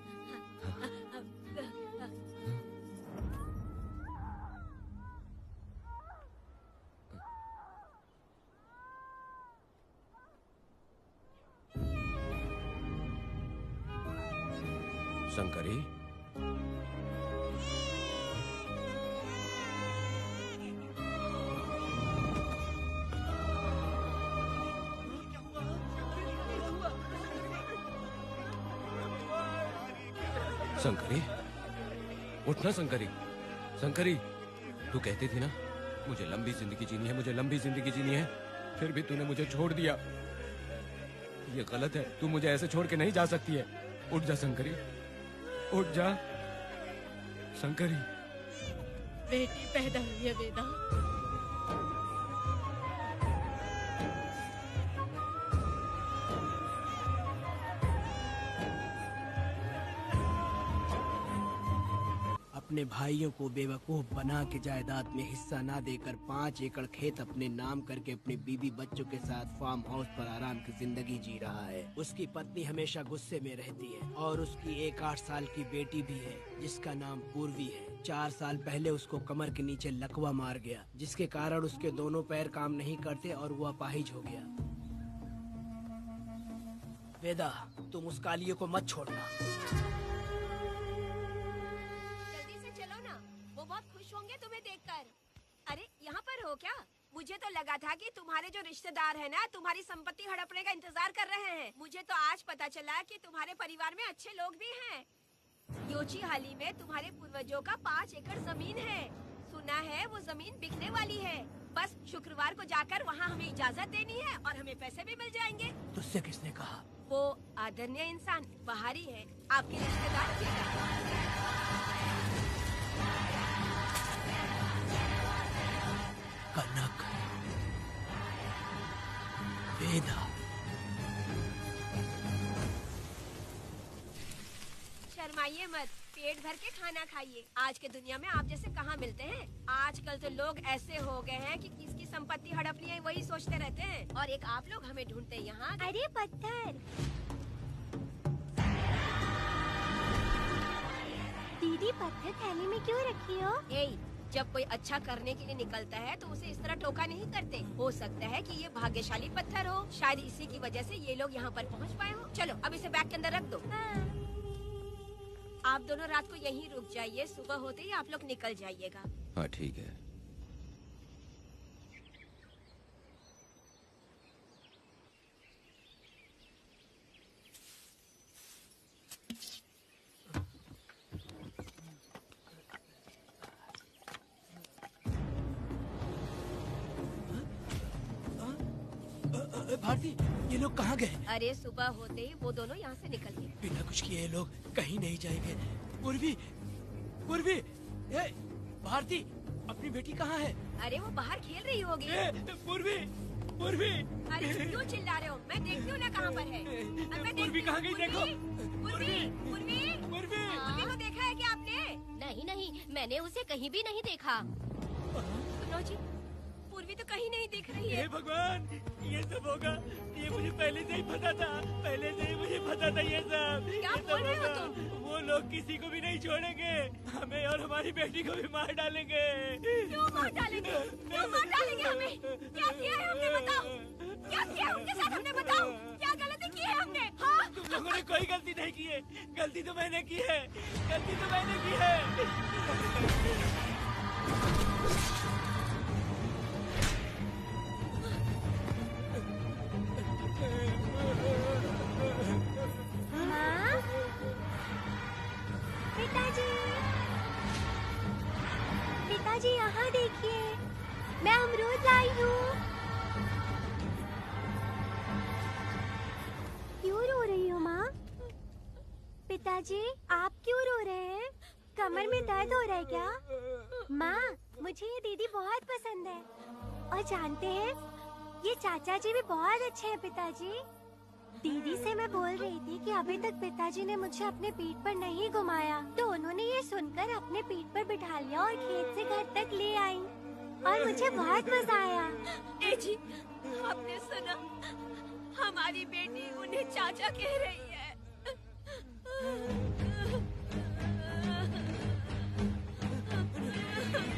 शंकरी, शंकरी, उठना शंकरी। शंकरी, तू कहती थी ना मुझे लंबी जिंदगी जीनी है, मुझे लंबी जिंदगी जीनी है, फिर भी तूने मुझे छोड़ दिया। ये गलत है, तू मुझे ऐसे छोड़ के नहीं जा सकती है। उठ जा शंकरी, उठ जा शंकरी। बेटी पैदा हुई है वेदा। अपने भाइयों को बेवकूफ बना के जायदाद में हिस्सा ना देकर 5 एकड़ खेत अपने नाम करके अपने बीबी बच्चों के साथ फार्म हाउस पर आराम की जिंदगी जी रहा है। उसकी पत्नी हमेशा गुस्से में रहती है और उसकी एक 8 साल की बेटी भी है जिसका नाम पूर्वी है। 4 साल पहले उसको कमर के नीचे लकवा मार गया, जिसके कारण उसके दोनों पैर काम नहीं करते और वो अपाहिज हो गया। वेदा, तुम उस कालिये को मत छोड़ना। तुम्हें देखकर। अरे यहाँ पर हो क्या? मुझे तो लगा था कि तुम्हारे जो रिश्तेदार हैं ना, तुम्हारी संपत्ति हड़पने का इंतजार कर रहे हैं। मुझे तो आज पता चला कि तुम्हारे परिवार में अच्छे लोग भी हैं। योची हाली में तुम्हारे पूर्वजों का 5 एकड़ जमीन है। सुना है वो जमीन बिकने वाली है। बस शुक्रवार को जाकर वहाँ हमें इजाजत देनी है और हमें पैसे भी मिल जाएंगे। तुझसे किसने कहा? वो आदरणीय इंसान बाहरी है, आपके रिश्तेदार। कनक, वेदा, शर्माइए मत, पेट भर के खाना खाइए। आज के दुनिया में आप जैसे कहाँ मिलते हैं। आजकल तो लोग ऐसे हो गए हैं कि किसकी संपत्ति हड़पनी है वही सोचते रहते हैं। और एक आप लोग हमें ढूंढते हैं यहाँ। अरे पत्थर, दीदी पत्थर थैली में क्यों रखी हो? जब कोई अच्छा करने के लिए निकलता है तो उसे इस तरह टोका नहीं करते। हो सकता है कि ये भाग्यशाली पत्थर हो, शायद इसी की वजह से ये लोग यहाँ पर पहुँच पाए हो। चलो अब इसे बैग के अंदर रख दो। आप दोनों रात को यहीं रुक जाइए, सुबह होते ही आप लोग निकल जाइएगा। हाँ ठीक है। भारती, ये लोग कहाँ गए? अरे सुबह होते ही वो दोनों यहाँ से निकल गए। बिना कुछ किए ये लोग कहीं नहीं जाएंगे। पूर्वी, पूर्वी, ए, भारती, अपनी बेटी कहाँ है? अरे वो बाहर खेल रही होगी। पूर्वी, पूर्वी। अरे क्यों चिल्ला रहे हो? मैं देखती हूँ ना कहाँ पर है। पूर्वी कहाँ गई देखो। पूर्वी, पूर्वी, पूर्वी, पूर्वी को देखा है क्या आपने? नहीं नहीं, मैंने उसे कहीं भी नहीं देखा। सुनो जी, पूर्वी तो कहीं नहीं दिख रही है। हे भगवान, ये सब होगा, ये मुझे पहले से ही पता था। पहले से ही मुझे पता था ये सब। क्या बोल रहे हो तुम? वो लोग किसी को भी नहीं छोड़ेंगे, हमें और हमारी बेटी को भी मार डालेंगे। क्यों मार डालेंगे? क्यों मार डालेंगे हमें? क्या किया है हमने बताओ? क्या किया है उनके साथ हमने बताओ? क्या गलती की है हमने? हाँ? तुम लोगों ने कोई गलती नहीं की है। गलती तो मैंने की है। गलती तो मैंने की है। माँ, पिताजी, पिताजी यहाँ देखिए, मैं अमरूद लाई हूँ। क्यों रो रही हो माँ? पिताजी, आप क्यों रो रहे हैं? कमर में दर्द हो रहा है क्या? माँ, मुझे ये दीदी बहुत पसंद है। और जानते हैं, ये चाचा जी भी बहुत अच्छे हैं पिताजी। दीदी से मैं बोल रही थी कि अभी तक पिताजी ने मुझे अपने पीठ पर नहीं घुमाया, तो उन्होंने ये सुनकर अपने पीठ पर बिठा लिया और खेत से घर तक ले आई और मुझे बहुत मजा आया। ए जी, आपने सुना? हमारी बेटी उन्हें चाचा कह रही है।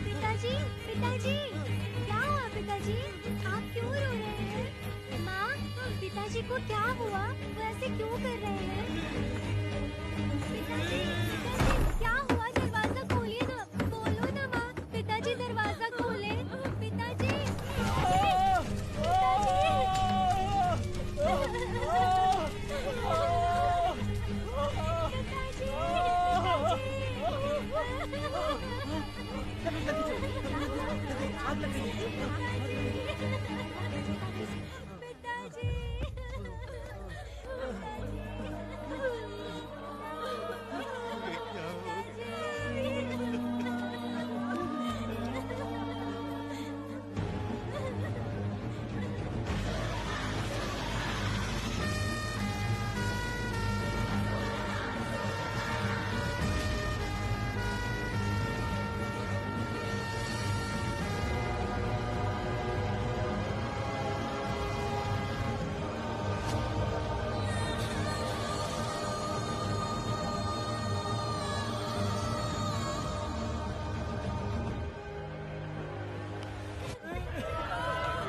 पिताजी, पिताजी, क्या हुआ पिताजी? आप क्यों रो रहे हैं? माँ, पिताजी को क्या हुआ? वो ऐसे क्यों कर रहे हैं? पिताजी, पिताजी, क्या हुआ? दरवाजा खोलिए ना, बोलो ना माँ। पिताजी दरवाजा खोले। पिताजी,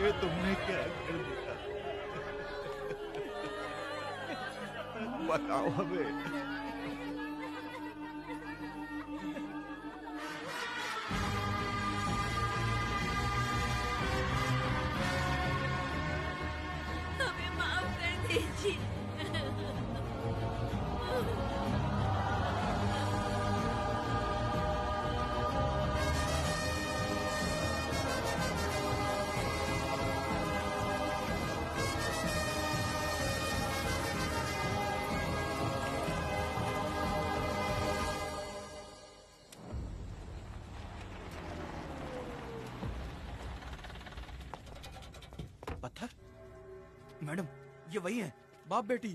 ये तुमने क्या कर दिया? बताओ हमें। हमें माफ कर दीजिए। पत्थर? मैडम, ये वही है, बाप बेटी।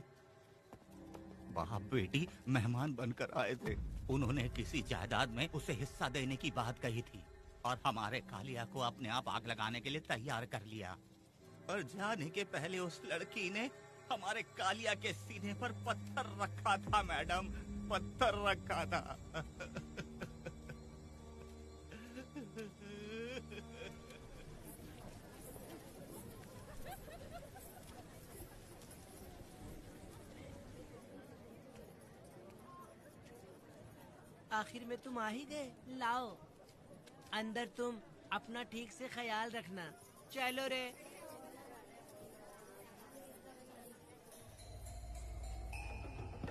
बाप बेटी मेहमान बनकर आए थे। उन्होंने किसी जायदाद में उसे हिस्सा देने की बात कही थी और हमारे कालिया को अपने आप आग लगाने के लिए तैयार कर लिया। और जाने के पहले उस लड़की ने हमारे कालिया के सीने पर पत्थर रखा था मैडम, पत्थर रखा था। आखिर में तुम आ ही गए। लाओ अंदर, तुम अपना ठीक से ख्याल रखना। चलो रे।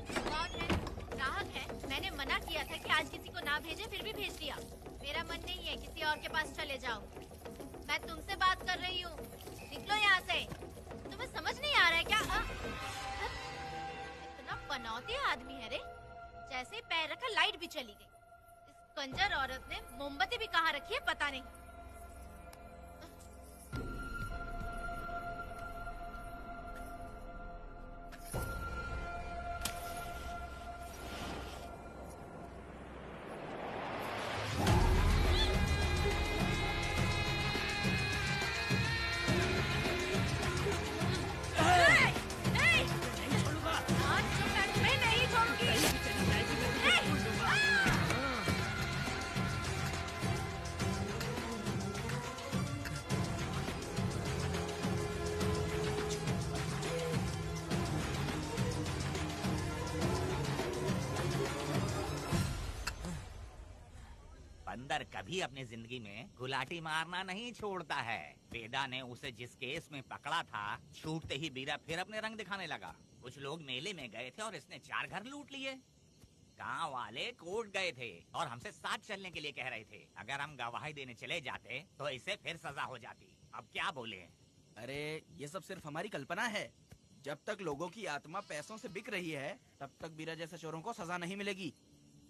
कौन है? ग्राहक है। मैंने मना किया था कि आज किसी को ना भेजे, फिर भी भेज दिया। मेरा मन नहीं है किसी और के पास चले जाओ। मैं तुमसे बात कर रही हूँ, निकलो यहाँ से। तुम्हें समझ नहीं आ रहा है क्या? इतना पनौती आदमी है रे, जैसे ही पैर रखा लाइट भी चली गई। इस कंजर औरत ने मोमबत्ती भी कहाँ रखी है पता नहीं। बंदर कभी अपनी जिंदगी में गुलाटी मारना नहीं छोड़ता है। वेदा ने उसे जिस केस में पकड़ा था, छूटते ही वीरा फिर अपने रंग दिखाने लगा। कुछ लोग मेले में गए थे और इसने 4 घर लूट लिए। गांव वाले कोर्ट गए थे और हमसे साथ चलने के लिए कह रहे थे। अगर हम गवाही देने चले जाते तो इसे फिर सजा हो जाती। अब क्या बोले? अरे ये सब सिर्फ हमारी कल्पना है। जब तक लोगों की आत्मा पैसों से बिक रही है, तब तक वीरा जैसे चोरों को सजा नहीं मिलेगी।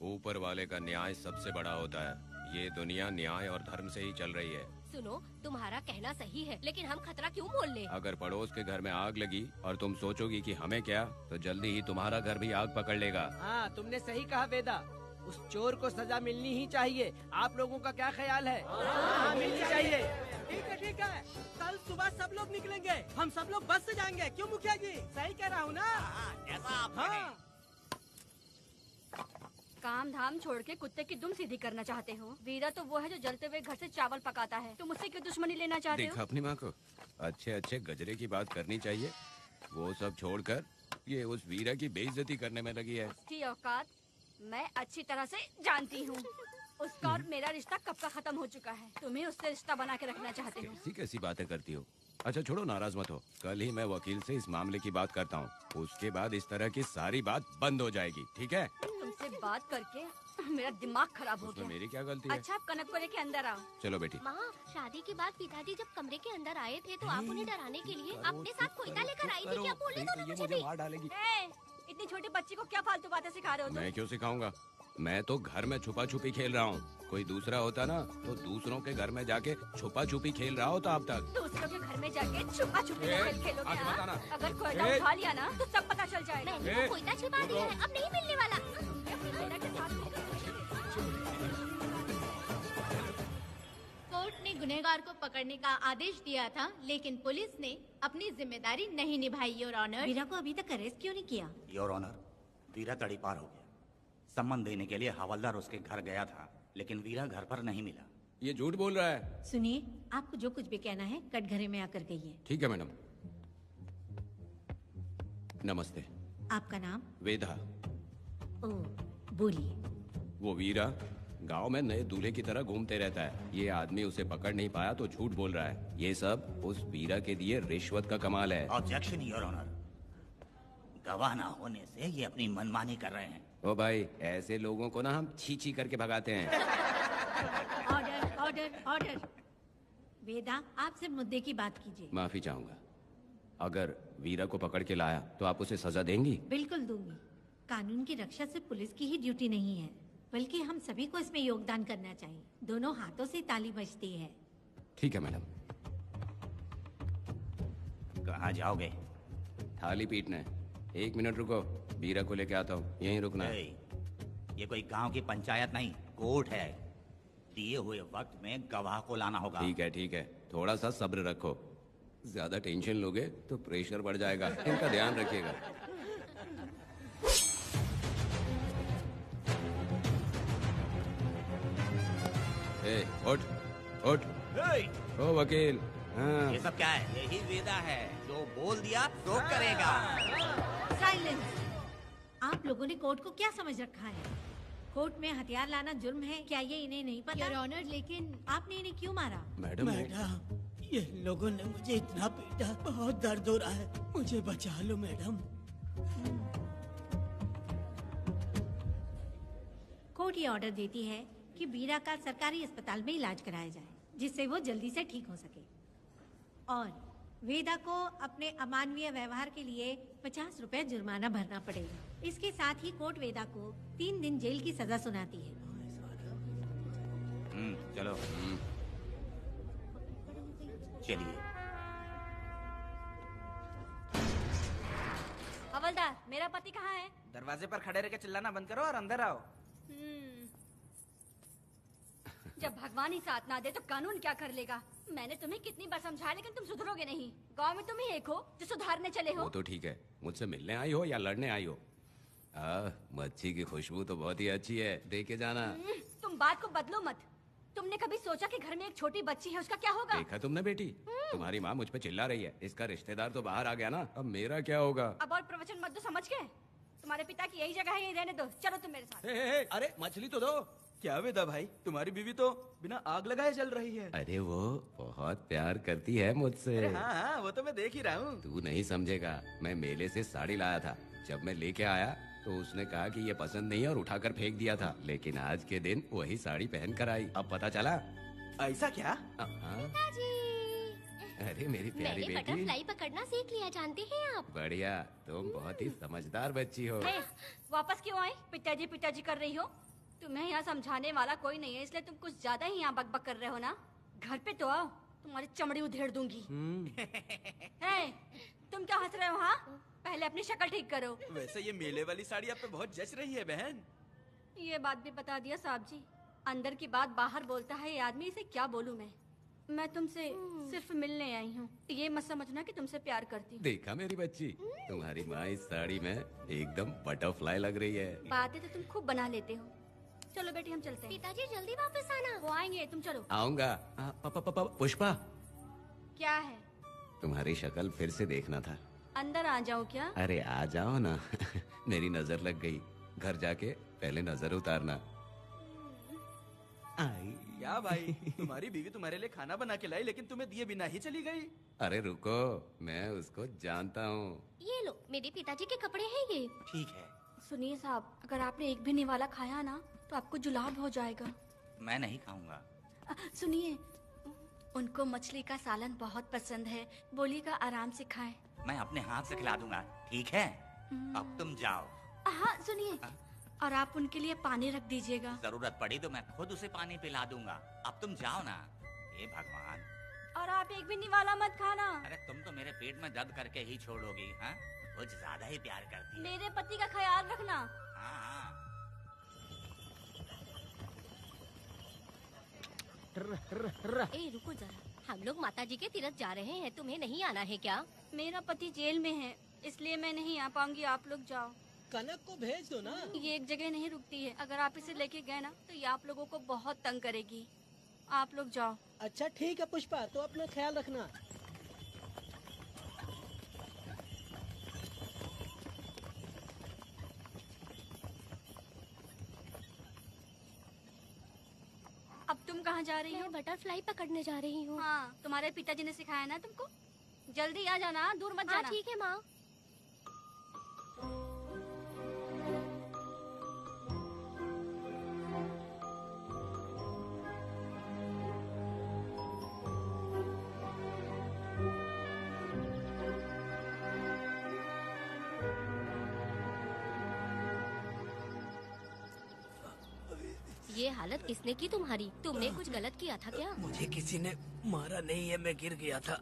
ऊपर वाले का न्याय सबसे बड़ा होता है। ये दुनिया न्याय और धर्म से ही चल रही है। सुनो, तुम्हारा कहना सही है, लेकिन हम खतरा क्यों मोल ले? अगर पड़ोस के घर में आग लगी और तुम सोचोगी कि हमें क्या, तो जल्दी ही तुम्हारा घर भी आग पकड़ लेगा। हाँ, तुमने सही कहा वेदा। उस चोर को सजा मिलनी ही चाहिए। आप लोगों का क्या ख्याल है? हाँ, मिलनी चाहिए। ठीक है। कल सुबह सब लोग निकलेंगे। हम सब लोग बस से जाएंगे। क्यों मुखिया जी? सही कह रहा हूँ ना? जैसा आप हाँ। काम धाम छोड़ के कुत्ते की दुम सीधी करना चाहते हो? वीरा तो वो है जो जलते हुए घर से चावल पकाता है। तुम उससे क्यों दुश्मनी लेना चाहते हो? देखा अपनी माँ को, अच्छे अच्छे गजरे की बात करनी चाहिए। वो सब छोड़कर ये उस वीरा की बेइज्जती करने में लगी है। उसकी औकात मैं अच्छी तरह से जानती हूँ। उसका और मेरा रिश्ता कब का खत्म हो चुका है। तुम्हें उससे रिश्ता बना के रखना चाहते हो। कैसी कैसी बातें करती हो। अच्छा छोड़ो, नाराज मत हो। कल ही मैं वकील से इस मामले की बात करता हूँ। उसके बाद इस तरह की सारी बात बंद हो जाएगी, ठीक है? तुमसे बात करके मेरा दिमाग खराब हो गया। मेरी क्या गलती है? अच्छा, आप कनक को लेके अंदर आओ। चलो बेटी। माँ, शादी के बाद पिताजी जब कमरे के अंदर आए थे तो आप उन्हें डराने के लिए अपने साथ कोयता लेकर आई थी। क्या बोले दोनों मुझे भी? मार डालेगी। इतनी छोटी बच्ची को क्या फालतू बातें सिखा रहे हो तुम? मैं क्यों सिखाऊंगा? मैं तो घर में छुपा छुपी खेल रहा हूँ। कोई दूसरा होता ना तो दूसरों के घर में जाके छुपा छुपी खेल रहा होता अब तक। दूसरों के घर में जाके छुपा छुपी खेल खेलोगे? आगे बताना। अगर कोयता उठा लिया ना तो सब पता चल जाएगा। मैंने वो कोयता छिपा दिया है, अब नहीं मिलने वाला। कोर्ट ने गुनहगार को पकड़ने का आदेश दिया था, लेकिन पुलिस ने अपनी जिम्मेदारी नहीं निभाई। योर ऑनर, वीरा को अभी तक अरेस्ट क्यों नहीं किया? योर ऑनर, वीरा तड़ीपार हो गया। सम्मन देने के लिए हवलदार उसके घर गया था, लेकिन वीरा घर पर नहीं मिला। ये झूठ बोल रहा है। सुनिए, आपको जो कुछ भी कहना है कटघरे में आकर कहिए। ठीक है मैडम। नमस्ते। आपका नाम? वेदा। ओ, बोलिए। वो वीरा गांव में नए दूल्हे की तरह घूमते रहता है। ये आदमी उसे पकड़ नहीं पाया तो झूठ बोल रहा है। ये सब उस वीरा के दिए रिश्वत का कमाल है। Objection your honour. गवाह ना होने से ये अपनी मनमानी कर रहे हैं। ओ भाई, ऐसे लोगों को ना हम छी करके भगाते हैं। Order order order. वेदा, आपसे मुद्दे की बात कीजिए। माफी चाहूंगा। अगर वीरा को पकड़ के लाया तो आप उसे सजा देंगी? बिल्कुल दूंगी। कानून की रक्षा सिर्फ पुलिस की ही ड्यूटी नहीं है, बल्कि हम सभी को इसमें योगदान करना चाहिए। दोनों हाथों से ताली बजती है। ठीक है मैडम। कहाँ जाओगे? थाली पीटने। 1 मिनट रुको, वीरा को लेके आता हूँ। यहीं रुकना है। ये कोई गांव की पंचायत नहीं, कोर्ट है। दिए हुए वक्त में गवाह को लाना होगा। ठीक है। थोड़ा सा सब्र रखो। ज्यादा टेंशन लोगे तो प्रेशर बढ़ जाएगा। इनका ध्यान रखिएगा। उठ। ओ वकील। हाँ। ये सब क्या है? यही वेदा है, जो बोल दिया तो करेगा। साइलेंस। आप लोगों ने कोर्ट को क्या समझ रखा है? कोर्ट में हथियार लाना जुर्म है, क्या ये इन्हें नहीं पता? योर ऑनर, लेकिन आपने इन्हें क्यों मारा? मैडम ये लोगों ने मुझे इतना पीटा, बहुत दर्द हो रहा है, मुझे बचा लो मैडम। कोर्ट ये ऑर्डर देती है कि बीरा का सरकारी अस्पताल में इलाज कराया जाए, जिससे वो जल्दी से ठीक हो सके। और वेदा को अपने अमानवीय व्यवहार के लिए 50 रुपए जुर्माना भरना पड़ेगा। इसके साथ ही कोर्ट वेदा को 3 दिन जेल की सजा सुनाती है। चलो चलिए। हवलदार, मेरा पति कहाँ है? दरवाजे पर खड़े रह के चिल्लाना बंद करो और अंदर आओ। जब भगवान ही साथ ना दे तो कानून क्या कर लेगा? मैंने तुम्हें कितनी बार समझाया, लेकिन तुम सुधरोगे नहीं। गांव में तुम ही एक हो जो सुधारने चले हो। वो तो ठीक है, मुझसे मिलने आई हो या लड़ने आई हो? मच्छी की खुशबू तो बहुत ही अच्छी है, दे के जाना। तुम बात को बदलो मत। तुमने कभी सोचा कि घर में एक छोटी बच्ची है, उसका क्या होगा? देखा तुमने बेटी, तुम्हारी माँ मुझ पे चिल्ला रही है। इसका रिश्तेदार तो बाहर आ गया ना, अब मेरा क्या होगा? अब और प्रवचन मत दो, समझ गए? तुम्हारे पिता की यही जगह है, यही रहने दो। चलो तुम मेरे साथ। अरे मछली तो दो। क्या वेदा भाई, तुम्हारी बीवी तो बिना आग लगाए जल रही है। अरे वो बहुत प्यार करती है मुझसे। अरे हाँ, वो तो मैं देख ही रहा हूँ। तू नहीं समझेगा, मैं मेले से साड़ी लाया था। जब मैं लेके आया तो उसने कहा कि ये पसंद नहीं है और उठाकर फेंक दिया था। लेकिन आज के दिन वही साड़ी पहन कर आई। अब पता चला। ऐसा क्या? अरे मेरी प्यारी मैंने बेटी, बटरफ्लाई पकड़ना सीख लिया, जानते हैं आप? बढ़िया, तुम बहुत ही समझदार बच्ची हो। वापस क्यों आई? पिताजी पिताजी कर रही हो। तुम्हें यहाँ समझाने वाला कोई नहीं है, इसलिए तुम कुछ ज्यादा ही यहाँ बकबक कर रहे हो ना। घर पे तो आओ, तुम्हारी चमड़ी उधेड़ दूंगी। तुम क्या हंस रहे हो? हाँ, पहले अपनी शक्ल ठीक करो। वैसे ये मेले वाली साड़ी आप पे बहुत जच रही है बहन। ये बात भी बता दिया साहब जी। अंदर की बात बाहर बोलता है ये आदमी, इसे क्या बोलूं मैं तुमसे सिर्फ मिलने आई हूँ। ये मत समझना कि तुमसे प्यार करती हूँ। देखा मेरी बच्ची, तुम्हारी माँ इस साड़ी में एकदम बटरफ्लाई लग रही है। बातें तो तुम खूब बना लेते हो। चलो बेटी, हम चलते हैं। पिताजी जल्दी वापस आना। वो आएंगे, तुम चलो। आऊंगा। पुष्पा, क्या है? तुम्हारी शक्ल फिर से देखना था। अंदर आ जाओ क्या? अरे आ जाओ ना। मेरी नजर लग गई। घर जाके पहले नजर उतारना। क्या भाई, तुम्हारी बीवी तुम्हारे लिए खाना बना के लाई, लेकिन तुम्हें दिए बिना ही चली गई। अरे रुको, मैं उसको जानता हूँ। ये लो, मेरे पिताजी के कपड़े हैं ये। ठीक है। सुनिए साहब, अगर आपने एक भी निवाला खाया ना तो आपको जुलाब हो जाएगा। मैं नहीं खाऊंगा। सुनिए, उनको मछली का सालन बहुत पसंद है, बोलिएगा आराम से खाएं। मैं अपने हाथ से खिला दूंगा, ठीक है? अब तुम जाओ। हाँ सुनिए, और आप उनके लिए पानी रख दीजिएगा। जरूरत पड़ी तो मैं खुद उसे पानी पिला दूंगा। अब तुम जाओ ना। हे भगवान। और आप एक भी निवाला मत खाना। अरे तुम तो मेरे पेट में दर्द करके ही छोड़ोगी। हाँ, कुछ ज्यादा ही प्यार करती है। मेरे पति का ख्याल रखना। हाँ। ए रुको जरा, हम लोग माताजी के तीरथ जा रहे हैं, तुम्हें नहीं आना है क्या? मेरा पति जेल में है, इसलिए मैं नहीं आ पाऊंगी। आप लोग जाओ। कनक को भेज दो ना। ये एक जगह नहीं रुकती है, अगर आप इसे लेके गए ना तो ये आप लोगों को बहुत तंग करेगी। आप लोग जाओ। अच्छा ठीक है पुष्पा, तो अपना ख्याल रखना। अब तुम कहाँ जा रही हो? बटरफ्लाई पकड़ने जा रही हूँ। हाँ, तुम्हारे पिताजी ने सिखाया ना तुमको। जल्दी आ जाना, दूर मत जाना। ठीक है माँ। ये हालत किसने की तुम्हारी? तुमने कुछ गलत किया था क्या? मुझे किसी ने मारा नहीं है, मैं गिर गया था।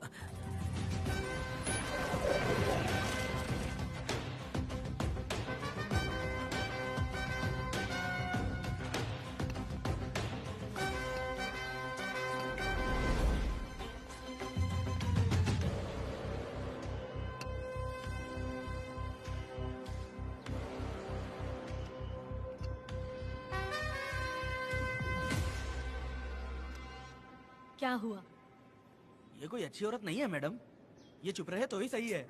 क्या हुआ? ये कोई अच्छी औरत नहीं है मैडम, ये चुप रहे तो ही सही है।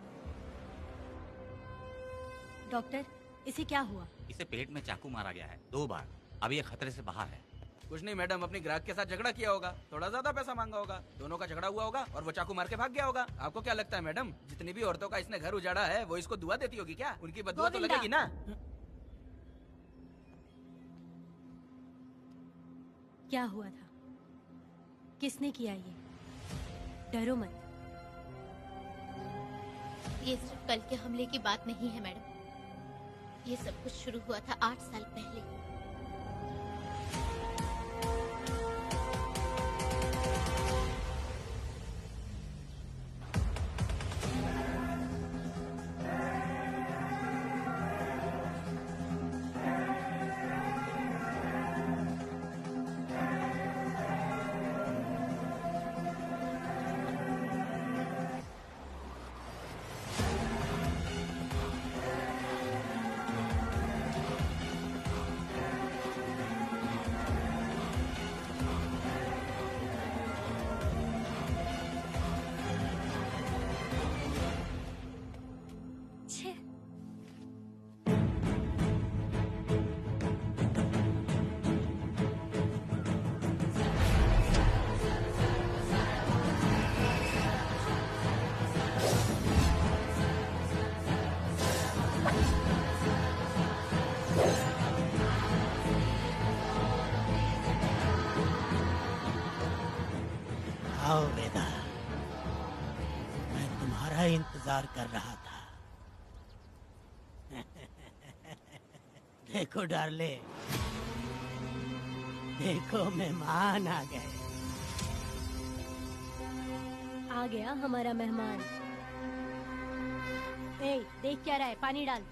डॉक्टर, इसे क्या हुआ? इसे पेट में चाकू मारा गया है 2 बार। अब ये खतरे से बाहर है। कुछ नहीं मैडम, अपनी ग्राहक के साथ झगड़ा किया होगा, थोड़ा ज्यादा पैसा मांगा होगा, दोनों का झगड़ा हुआ होगा और वो चाकू मार के भाग गया होगा। आपको क्या लगता है मैडम, जितनी भी औरतों का इसने घर उजाड़ा है वो इसको दुआ देती होगी क्या? उनकी बदुआ तो लगेगी ना। क्या हुआ था? किसने किया ये? डरो मत। ये सिर्फ कल के हमले की बात नहीं है मैडम, ये सब कुछ शुरू हुआ था 8 साल पहले। आओ वेदा, मैं तुम्हारा इंतजार कर रहा था। देखो डार्ले, देखो मेहमान आ गए। आ गया हमारा मेहमान। ए, देख क्या रहा है? पानी डाल।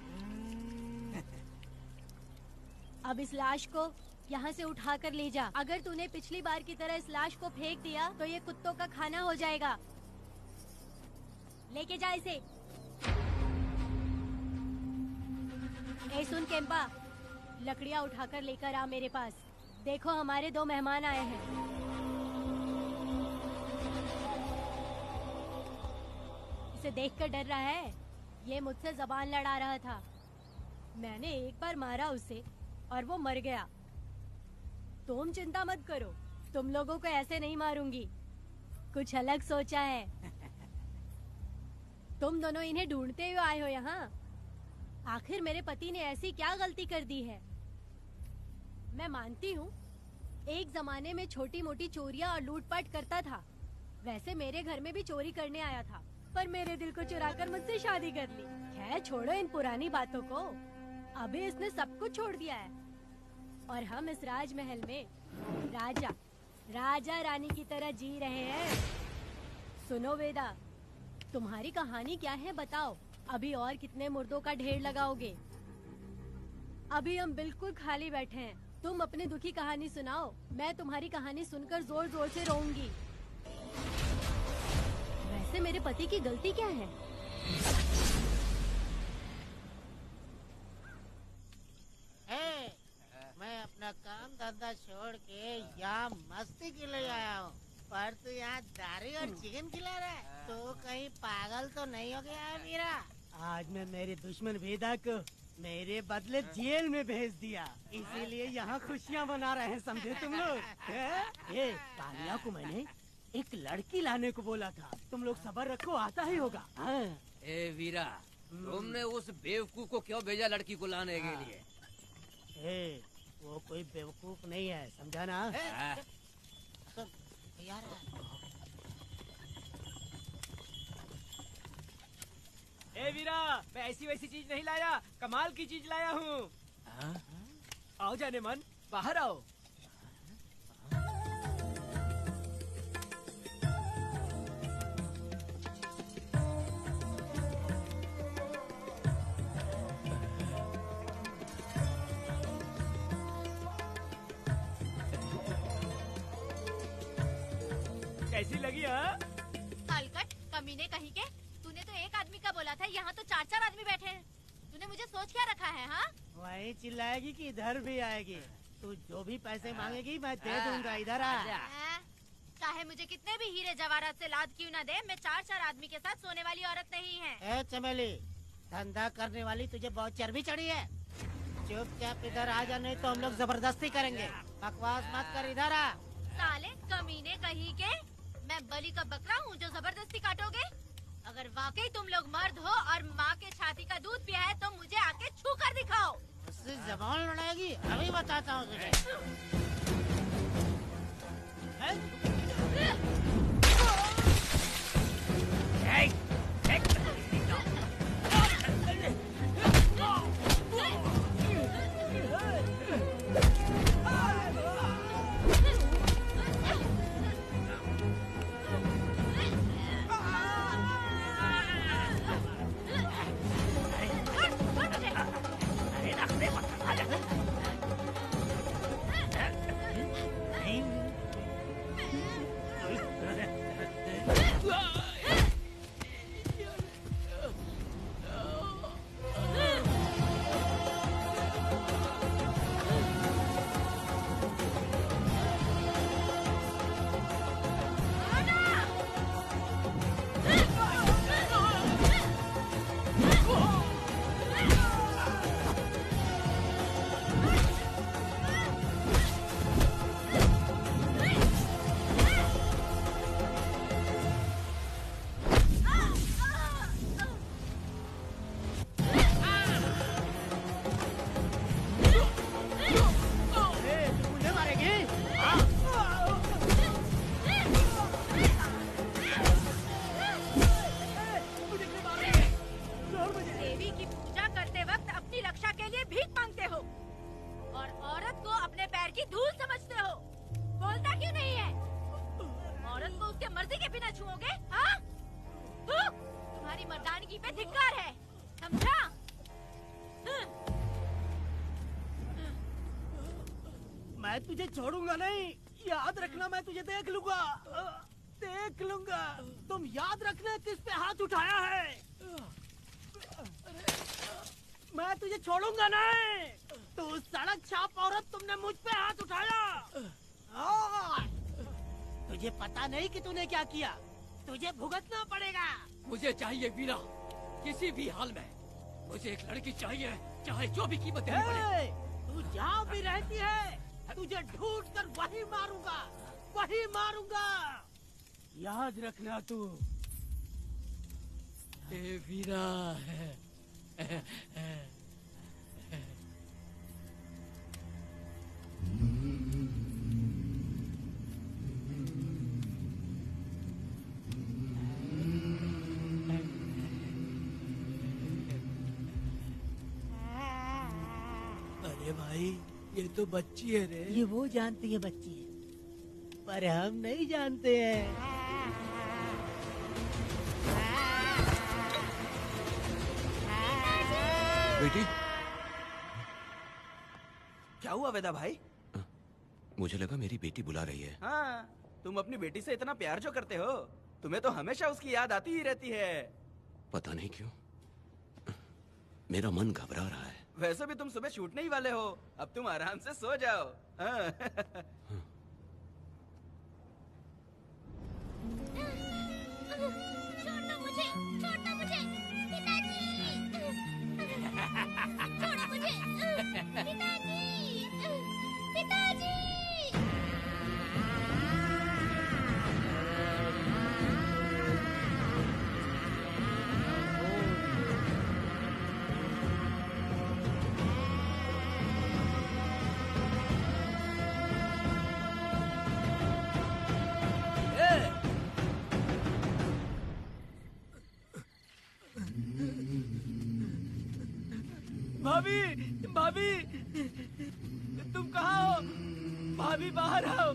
अब इस लाश को यहाँ से उठा कर ले जा। अगर तूने पिछली बार की तरह इस लाश को फेंक दिया तो ये कुत्तों का खाना हो जाएगा। लेके जा इसे। ए सुन केम्पा, लकड़ियाँ उठाकर लेकर आ मेरे पास। देखो हमारे 2 मेहमान आए हैं। इसे देखकर डर रहा है? ये मुझसे जबान लड़ा रहा था। मैंने एक बार मारा उसे और वो मर गया। तुम चिंता मत करो, तुम लोगों को ऐसे नहीं मारूंगी। कुछ अलग सोचा है। तुम दोनों इन्हें ढूंढते हुए आए हो यहाँ। आखिर मेरे पति ने ऐसी क्या गलती कर दी है? मैं मानती हूँ एक जमाने में छोटी मोटी चोरियाँ और लूटपाट करता था। वैसे मेरे घर में भी चोरी करने आया था, पर मेरे दिल को चुराकर मुझसे शादी कर ली। खैर छोड़ो इन पुरानी बातों को। अभी इसने सब कुछ छोड़ दिया है और हम इस राजमहल में राजा रानी की तरह जी रहे हैं। सुनो वेदा, तुम्हारी कहानी क्या है बताओ? अभी और कितने मुर्दों का ढेर लगाओगे? अभी हम बिल्कुल खाली बैठे हैं। तुम अपनी दुखी कहानी सुनाओ, मैं तुम्हारी कहानी सुनकर जोर जोर से रोऊंगी। वैसे मेरे पति की गलती क्या है? मैं अपना काम धंधा छोड़ के यहाँ मस्ती के लिए आया हूँ, पर तू यहाँ दारू और चिकन खिला रहा है। तो कहीं पागल तो नहीं हो गया है मीरा? आज मैं मेरे दुश्मन वेदा को मेरे बदले जेल में भेज दिया, इसीलिए यहाँ खुशियाँ मना रहे हैं, समझे तुम लोग? ये कालिया को मैंने एक लड़की लाने को बोला था, तुम लोग सब्र रखो, आता ही होगा। ए वीरा, तुमने उस बेवकूफ को क्यों भेजा लड़की को लाने के लिए? वो कोई बेवकूफ नहीं है, समझा ना? यार ए वीरा, मैं ऐसी वैसी चीज नहीं लाया, कमाल की चीज लाया हूँ। आओ जाने मन, बाहर आओ। कैसी लगी? हाँ हलकट कमीने कहीं के, तूने तो एक आदमी का बोला था, यहाँ तो 4-4 आदमी बैठे हैं। तूने मुझे सोच क्या रखा है? हाँ, वही चिल्लाएगी कि इधर भी आएगी? तू जो भी पैसे मांगेगी मैं दे दूंगा, इधर आ। चाहे मुझे कितने भी हीरे जवाहरात से लाद क्यों ना दे, मैं 4-4 आदमी के साथ सोने वाली औरत नहीं है। ए चमेली, धंधा करने वाली तुझे बहुत चर्बी चढ़ी है। चुपचाप इधर आ जा, नहीं तो हम लोग जबरदस्ती करेंगे। बकवास मत कर, इधर आ। साले कमीने कहीं के, मैं बलि का बकरा हूँ जो जबरदस्ती काटोगे? अगर वाकई तुम लोग मर्द हो और माँ के छाती का दूध पिया है तो मुझे आके छू कर दिखाओ। उससे जबान लड़ाएगी, अभी बताता हूँ तुझे। देवी की पूजा करते वक्त अपनी रक्षा के लिए भीख मांगते हो और औरत को अपने पैर की धूल समझते हो। बोलता क्यों नहीं है? औरत को उसके मर्जी के बिना छुओगे? हाँ? तुम्हारी मर्दानगी पे धिक्कार है, समझा? मैं तुझे छोड़ूंगा नहीं, याद रखना। मैं तुझे देख लूंगा, देख लूंगा। तुम याद रखना किस पे हाथ उठाया है। मैं तुझे छोड़ूंगा नहीं। तू सड़क छाप औरत, तुमने मुझ पे हाथ उठाया। तुझे पता नहीं कि तूने क्या किया, तुझे भुगतना पड़ेगा। मुझे चाहिए वीरा, किसी भी हाल में मुझे एक लड़की चाहिए, चाहे जो भी कीमत देनी पड़े। तू जहाँ भी रहती है, तुझे ढूंढ कर वही मारूंगा, वही मारूंगा। याद रखना तू। ए वीरा अरे भाई, ये तो बच्ची है रे। ये वो जानती है बच्ची है, पर हम नहीं जानते हैं। बेटी, क्या हुआ वेदा भाई? मुझे लगा मेरी बेटी बुला रही है। हाँ, तुम अपनी बेटी से इतना प्यार जो करते हो, तुम्हें तो हमेशा उसकी याद आती ही रहती है। पता नहीं क्यों मेरा मन घबरा रहा है। वैसे भी तुम सुबह छूटने ही वाले हो, अब तुम आराम से सो जाओ। हाँ। छोड़ो मुझे, छोड़ो मुझे, पिताजी! छोड़ो मुझे, पिताजी! पिताजी! भाभी, भाभी, तुम कहाँ हो? भाभी बाहर आओ।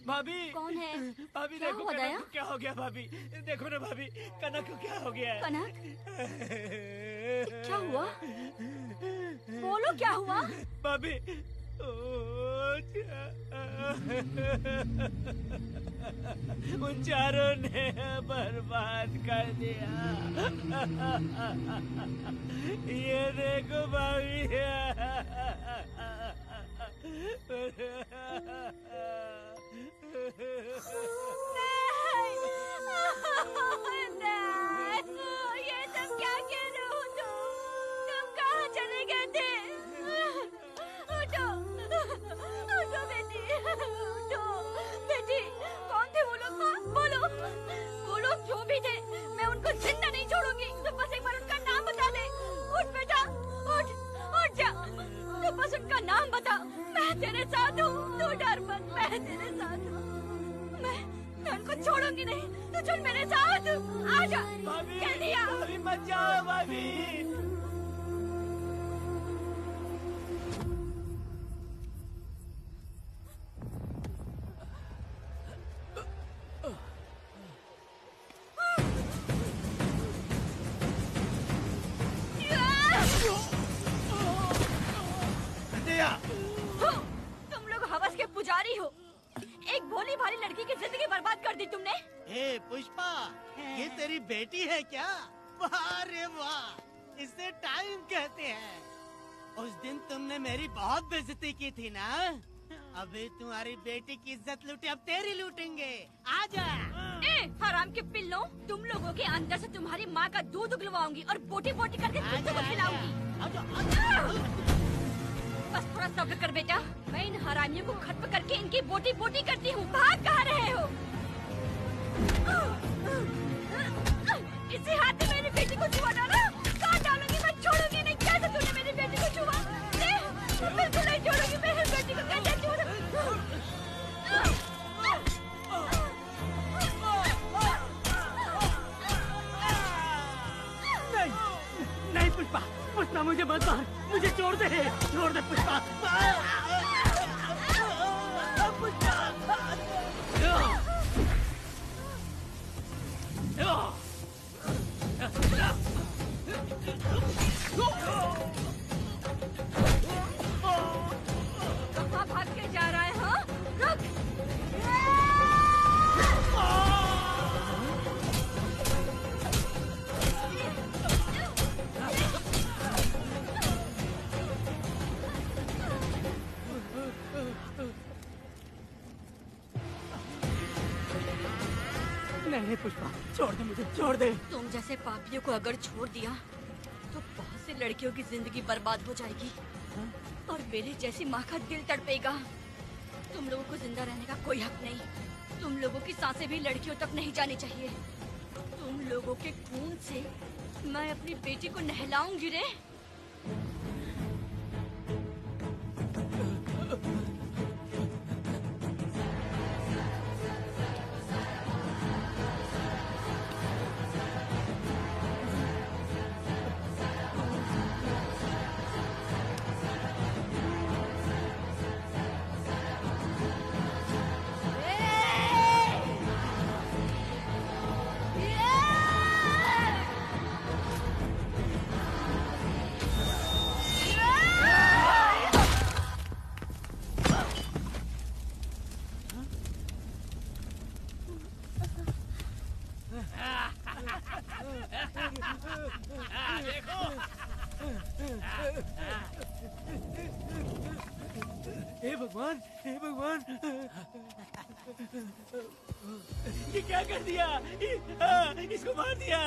भाभी, कौन है? भाभी क्या देखो हुआ कनक दया? को क्या हो गया। भाभी देखो ना, भाभी कनक को क्या हो गया है। कनक? क्या हुआ? बोलो क्या हुआ? भाभी, उन चारों ने बर्बाद कर दिया। ये देखो भाभी। ये सब क्या कह रहे हो तुम? मेरे साथ। मैं उनको छोड़ूंगी नहीं। तू चल मेरे साथ। आजा जल्दी आ। भाभी मत जाओ भाभी। तुम लोग हवस के पुजारी हो। एक भोली भाली लड़की की जिंदगी बर्बाद कर दी तुमने। ए पुष्पा, ये तेरी बेटी है क्या? वाह रे वाह, इसे टाइम कहते हैं। उस दिन तुमने मेरी बहुत बेइज्जती की थी ना? अभी तुम्हारी बेटी की इज्जत लूटी, अब तेरी लूटेंगे। आजा। हराम के पिल्लों, तुम लोगों के अंदर से तुम्हारी माँ का दूध उगलवाऊंगी और बोटी बोटी करके कुत्तों को खिलाऊंगी। बस थोड़ा सब्र कर बेटा, मैं इन हरामियों को खत्म करके इनकी बोटी बोटी करती हूँ। भाग कहाँ रहे हो? इसी हाथ में मेरी बेटी को छुआ डाला। कहाँ डालूंगी? मैं छोड़ूंगी नहीं। कैसे तूने मेरी बेटी को छुआ? बिल्कुल नहीं छोड़ूंगी मेरी बेटी को। कैसे छोड़? नहीं पुष्पा, पुष्पा मुझे मत मार, मुझे छोड़ दे पुष्पा। कहाँ भाग के जा रहा है? हाँ, रुक। नहीं पुष्पा, छोड़ दे मुझे, छोड़ दे। तुम जैसे पापियों को अगर छोड़ दिया तो बहुत सी लड़कियों की जिंदगी बर्बाद हो जाएगी और मेरी जैसी माँ का दिल तड़पेगा। तुम लोगों को जिंदा रहने का कोई हक नहीं। तुम लोगों की सांसें भी लड़कियों तक नहीं जानी चाहिए। तुम लोगों के खून से मैं अपनी बेटी को नहलाऊंगी रे। हे भगवान, हे भगवान, ये क्या कर दिया? इसको मार दिया।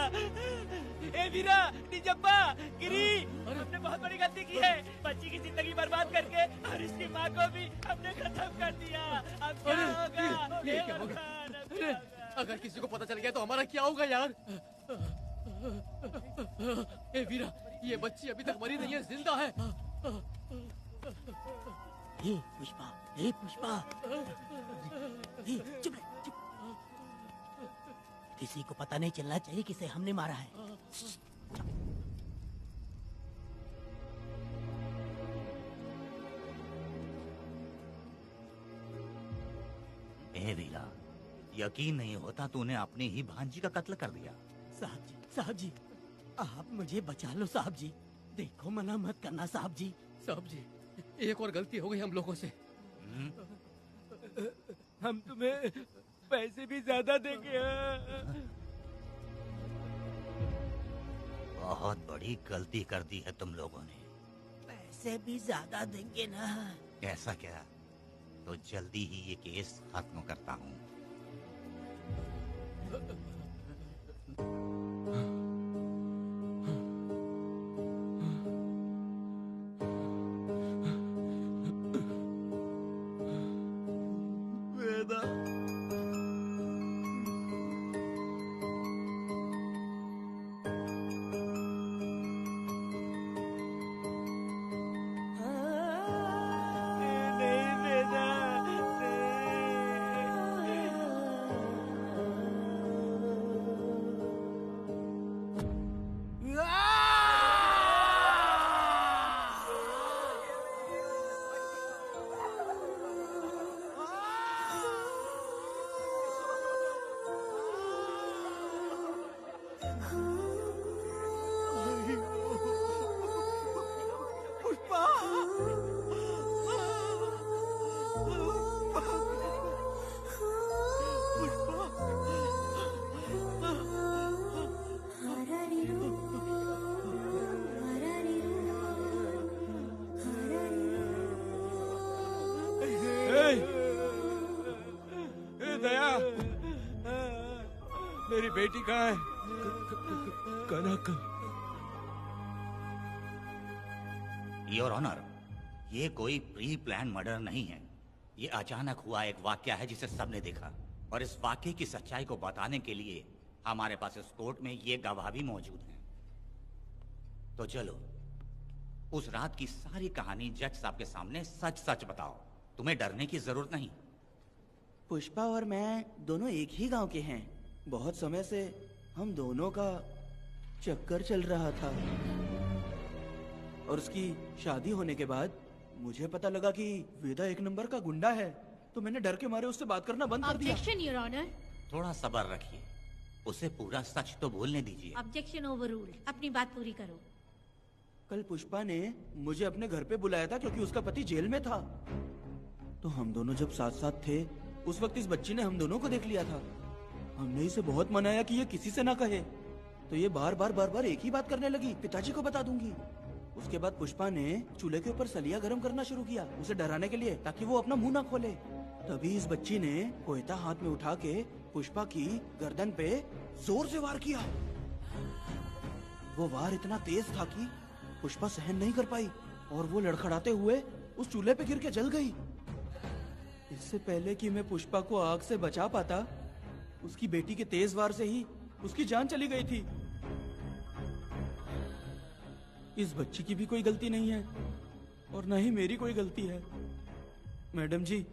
ए वीरा, निजप्पा, गिरी, हमने बहुत बड़ी गलती की है। बच्ची की जिंदगी बर्बाद करके और इसकी माँ को भी हमने खत्म कर दिया। अब क्या होगा? ये क्या होगा? अरे, अगर किसी को पता चल गया तो हमारा क्या होगा यार? ए वीरा, ये बच्ची अभी तक मरी नहीं है, जिंदा है। हे पुष्पा, हे पुष्पा, हे चुप रह, चुप। किसी को पता नहीं चलना चाहिए किसे हमने मारा है। ए वीरा, यकीन नहीं होता तूने अपनी ही भांजी का कत्ल कर दिया। साहब जी, आप मुझे बचा लो साहब जी। देखो मना मत करना साहब जी। साहब जी, एक और गलती हो गई हम लोगों से। हम तुम्हें पैसे भी ज्यादा देंगे। बहुत बड़ी गलती कर दी है तुम लोगों ने। पैसे भी ज्यादा देंगे ना? ऐसा क्या? तो जल्दी ही ये केस खत्म करता हूँ। दया, मेरी बेटी कहाँ है? कनक। योर ऑनर, ये कोई प्री प्लान मर्डर नहीं है। ये अचानक हुआ एक वाकया है जिसे सबने देखा, और इस वाकये की सच्चाई को बताने के लिए हमारे पास इस कोर्ट में ये गवाह भी मौजूद हैं। तो चलो उस रात की सारी कहानी जज साहब के सामने सच सच बताओ। तुम्हें डरने की जरूरत नहीं। पुष्पा और मैं दोनों एक ही गांव के हैं। बहुत समय से हम दोनों का चक्कर चल रहा था, और उसकी शादी होने के बाद मुझे पता लगा कि वेदा एक नंबर का गुंडा है, तो मैंने डर के मारे उससे बात करना बंद कर दिया। Objection your honour. थोड़ा सब्र रखिए, उसे पूरा सच तो बोलने दीजिए। Objection overruled. अपनी बात पूरी करो। कल पुष्पा ने मुझे अपने घर पे बुलाया था क्योंकि उसका पति जेल में था। तो हम दोनों जब साथ साथ थे, उस वक्त इस बच्ची ने हम दोनों को देख लिया था। हमने इसे बहुत मनाया कि ये किसी से ना कहे, तो ये बार बार एक ही बात करने लगी, पिताजी को बता दूंगी। उसके बाद पुष्पा ने चूल्हे के ऊपर सलिया गर्म करना शुरू किया, उसे डराने के लिए, ताकि वो अपना मुंह ना खोले। तभी इस बच्ची ने कोयता हाथ में उठा के पुष्पा की गर्दन पे जोर से वार किया। वो वार इतना तेज था कि पुष्पा सहन नहीं कर पाई, और वो लड़खड़ाते हुए उस चूल्हे पे गिर के जल गई। इससे पहले कि मैं पुष्पा को आग से बचा पाता, उसकी बेटी के तेज वार से ही उसकी जान चली गई थी। इस बच्ची की भी कोई गलती नहीं है, और न ही मेरी कोई गलती है। मैडम जी,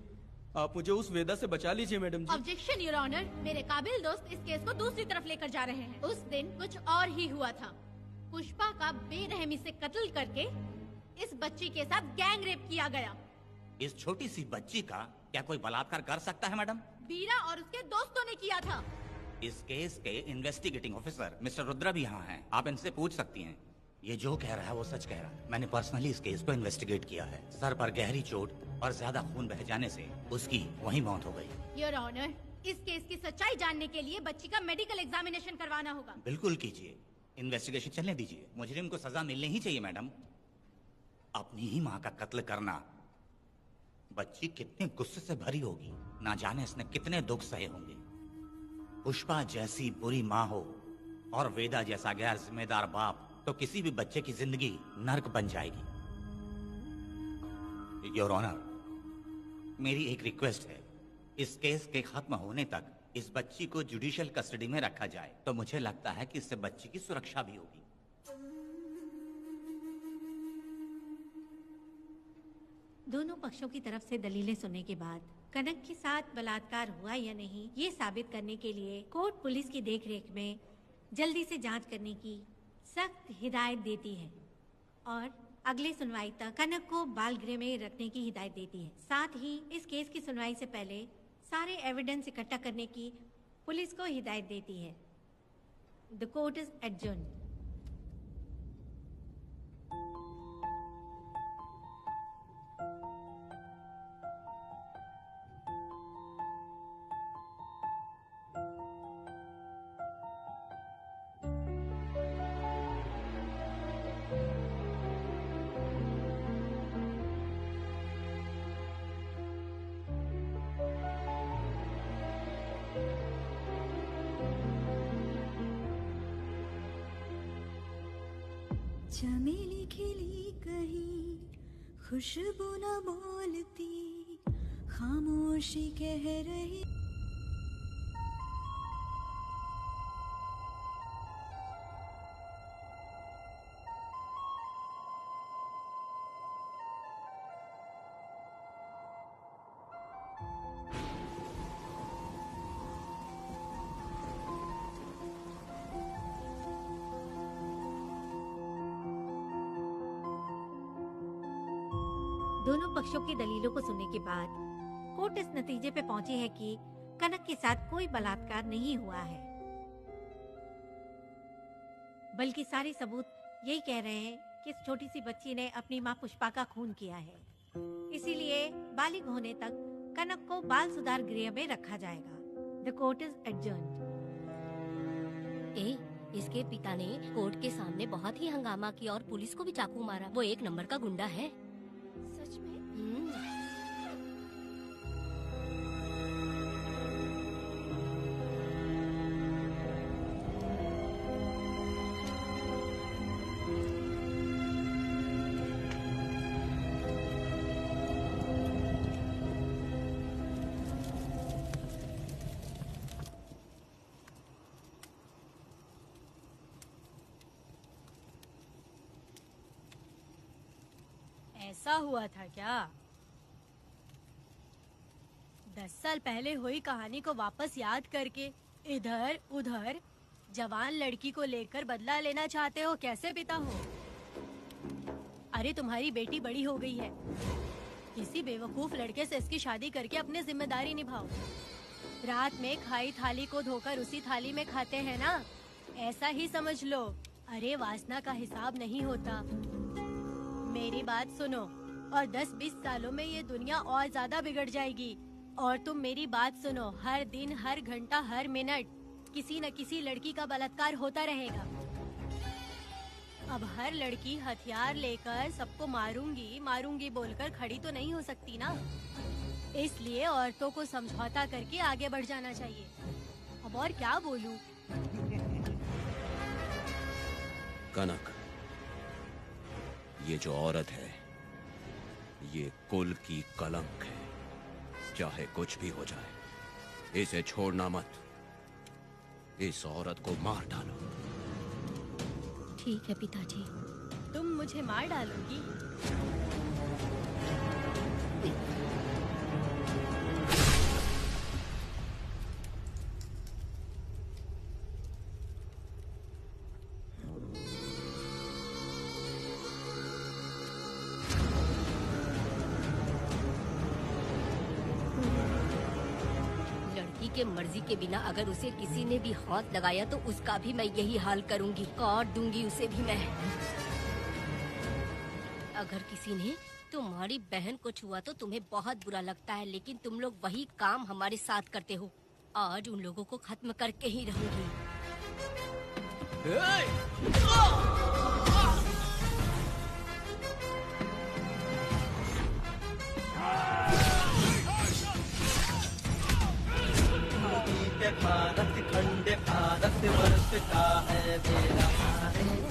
आप मुझे उस वेदा से बचा लीजिए madam ji. Objection your honour. मेरे काबिल दोस्त इस केस को दूसरी तरफ लेकर जा रहे हैं। उस दिन कुछ और ही हुआ था। पुष्पा का बेरहमी से कत्ल करके इस बच्ची के साथ गैंग रेप किया गया। इस छोटी सी बच्ची का क्या कोई बलात्कार कर सकता है मैडम? बीरा और उसके दोस्तों ने किया था। इस केस के इन्वेस्टिगेटिंग ऑफिसर मिस्टर रुद्रा भी यहाँ हैं। आप इनसे पूछ सकती हैं। ये जो कह रहा है वो सच कह रहा है। मैंने पर्सनली इस केस को इन्वेस्टिगेट किया है। सर पर गहरी चोट और ज्यादा खून बह जाने से उसकी वहीं मौत हो गई। योर ऑनर, इस केस की सच्चाई जानने के लिए बच्ची का मेडिकल एग्जामिनेशन करवाना होगा। बिल्कुल कीजिए, इन्वेस्टिगेशन चलने दीजिए। मुजरिम को सजा मिलनी ही चाहिए मैडम। अपनी ही माँ का कत्ल करना, बच्ची कितने गुस्से से भरी होगी, ना जाने इसने कितने दुख सहे होंगे। पुष्पा जैसी बुरी माँ हो और वेदा जैसा गैर जिम्मेदार बाप, तो किसी भी बच्चे की जिंदगी नर्क बन जाएगी। योर ऑनर, मेरी एक रिक्वेस्ट है, इस केस के खत्म होने तक इस बच्ची को जुडिशियल कस्टडी में रखा जाए, तो मुझे लगता है कि इससे बच्ची की सुरक्षा भी होगी। दोनों पक्षों की तरफ से दलीलें सुनने के बाद कनक के साथ बलात्कार हुआ या नहीं, ये साबित करने के लिए कोर्ट पुलिस की देखरेख में जल्दी से जांच करने की सख्त हिदायत देती है, और अगले सुनवाई तक कनक को बाल गृह में रखने की हिदायत देती है। साथ ही इस केस की सुनवाई से पहले सारे एविडेंस इकट्ठा करने की पुलिस को हिदायत देती है। The court is adjourned. चमेली खिली कहीं खुशबू न बोलती, खामोशी कह रही। दोनों पक्षों की दलीलों को सुनने के बाद कोर्ट इस नतीजे पे पहुंची है कि कनक के साथ कोई बलात्कार नहीं हुआ है, बल्कि सारे सबूत यही कह रहे हैं कि इस छोटी सी बच्ची ने अपनी मां पुष्पा का खून किया है। इसीलिए बालिग होने तक कनक को बाल सुधार गृह में रखा जाएगा। The court is adjourned. इसके पिता ने कोर्ट के सामने बहुत ही हंगामा किया और पुलिस को भी चाकू मारा। वो एक नंबर का गुंडा है। सच में? ऐसा हुआ था क्या? 10 साल पहले हुई कहानी को वापस याद करके इधर उधर जवान लड़की को लेकर बदला लेना चाहते हो? कैसे पिता हो? अरे तुम्हारी बेटी बड़ी हो गई है, किसी बेवकूफ लड़के से इसकी शादी करके अपनी जिम्मेदारी निभाओ। रात में खाई थाली को धोकर उसी थाली में खाते हैं ना, ऐसा ही समझ लो। अरे वासना का हिसाब नहीं होता। मेरी बात सुनो, और 10-20 सालों में ये दुनिया और ज्यादा बिगड़ जाएगी। और तुम मेरी बात सुनो, हर दिन, हर घंटा, हर मिनट किसी न किसी लड़की का बलात्कार होता रहेगा। अब हर लड़की हथियार लेकर सबको मारूंगी मारूंगी बोलकर खड़ी तो नहीं हो सकती ना, इसलिए औरतों को समझौता करके आगे बढ़ जाना चाहिए। अब और क्या बोलूं? कनक, ये जो औरत है ये कुल की कलंक है। चाहे कुछ भी हो जाए इसे छोड़ना मत। इस औरत को मार डालो। ठीक है पिताजी। तुम मुझे मार डालोगी? लड़की के मर्जी के बिना अगर उसे किसी ने भी हाथ लगाया तो उसका भी मैं यही हाल करूंगी, काट दूंगी उसे भी मैं। अगर किसी ने तुम्हारी बहन को छुआ तो तुम्हें बहुत बुरा लगता है, लेकिन तुम लोग वही काम हमारे साथ करते हो। आज उन लोगों को खत्म करके ही रहूंगी। भारत खंड भारत वर्ष का है मेरा,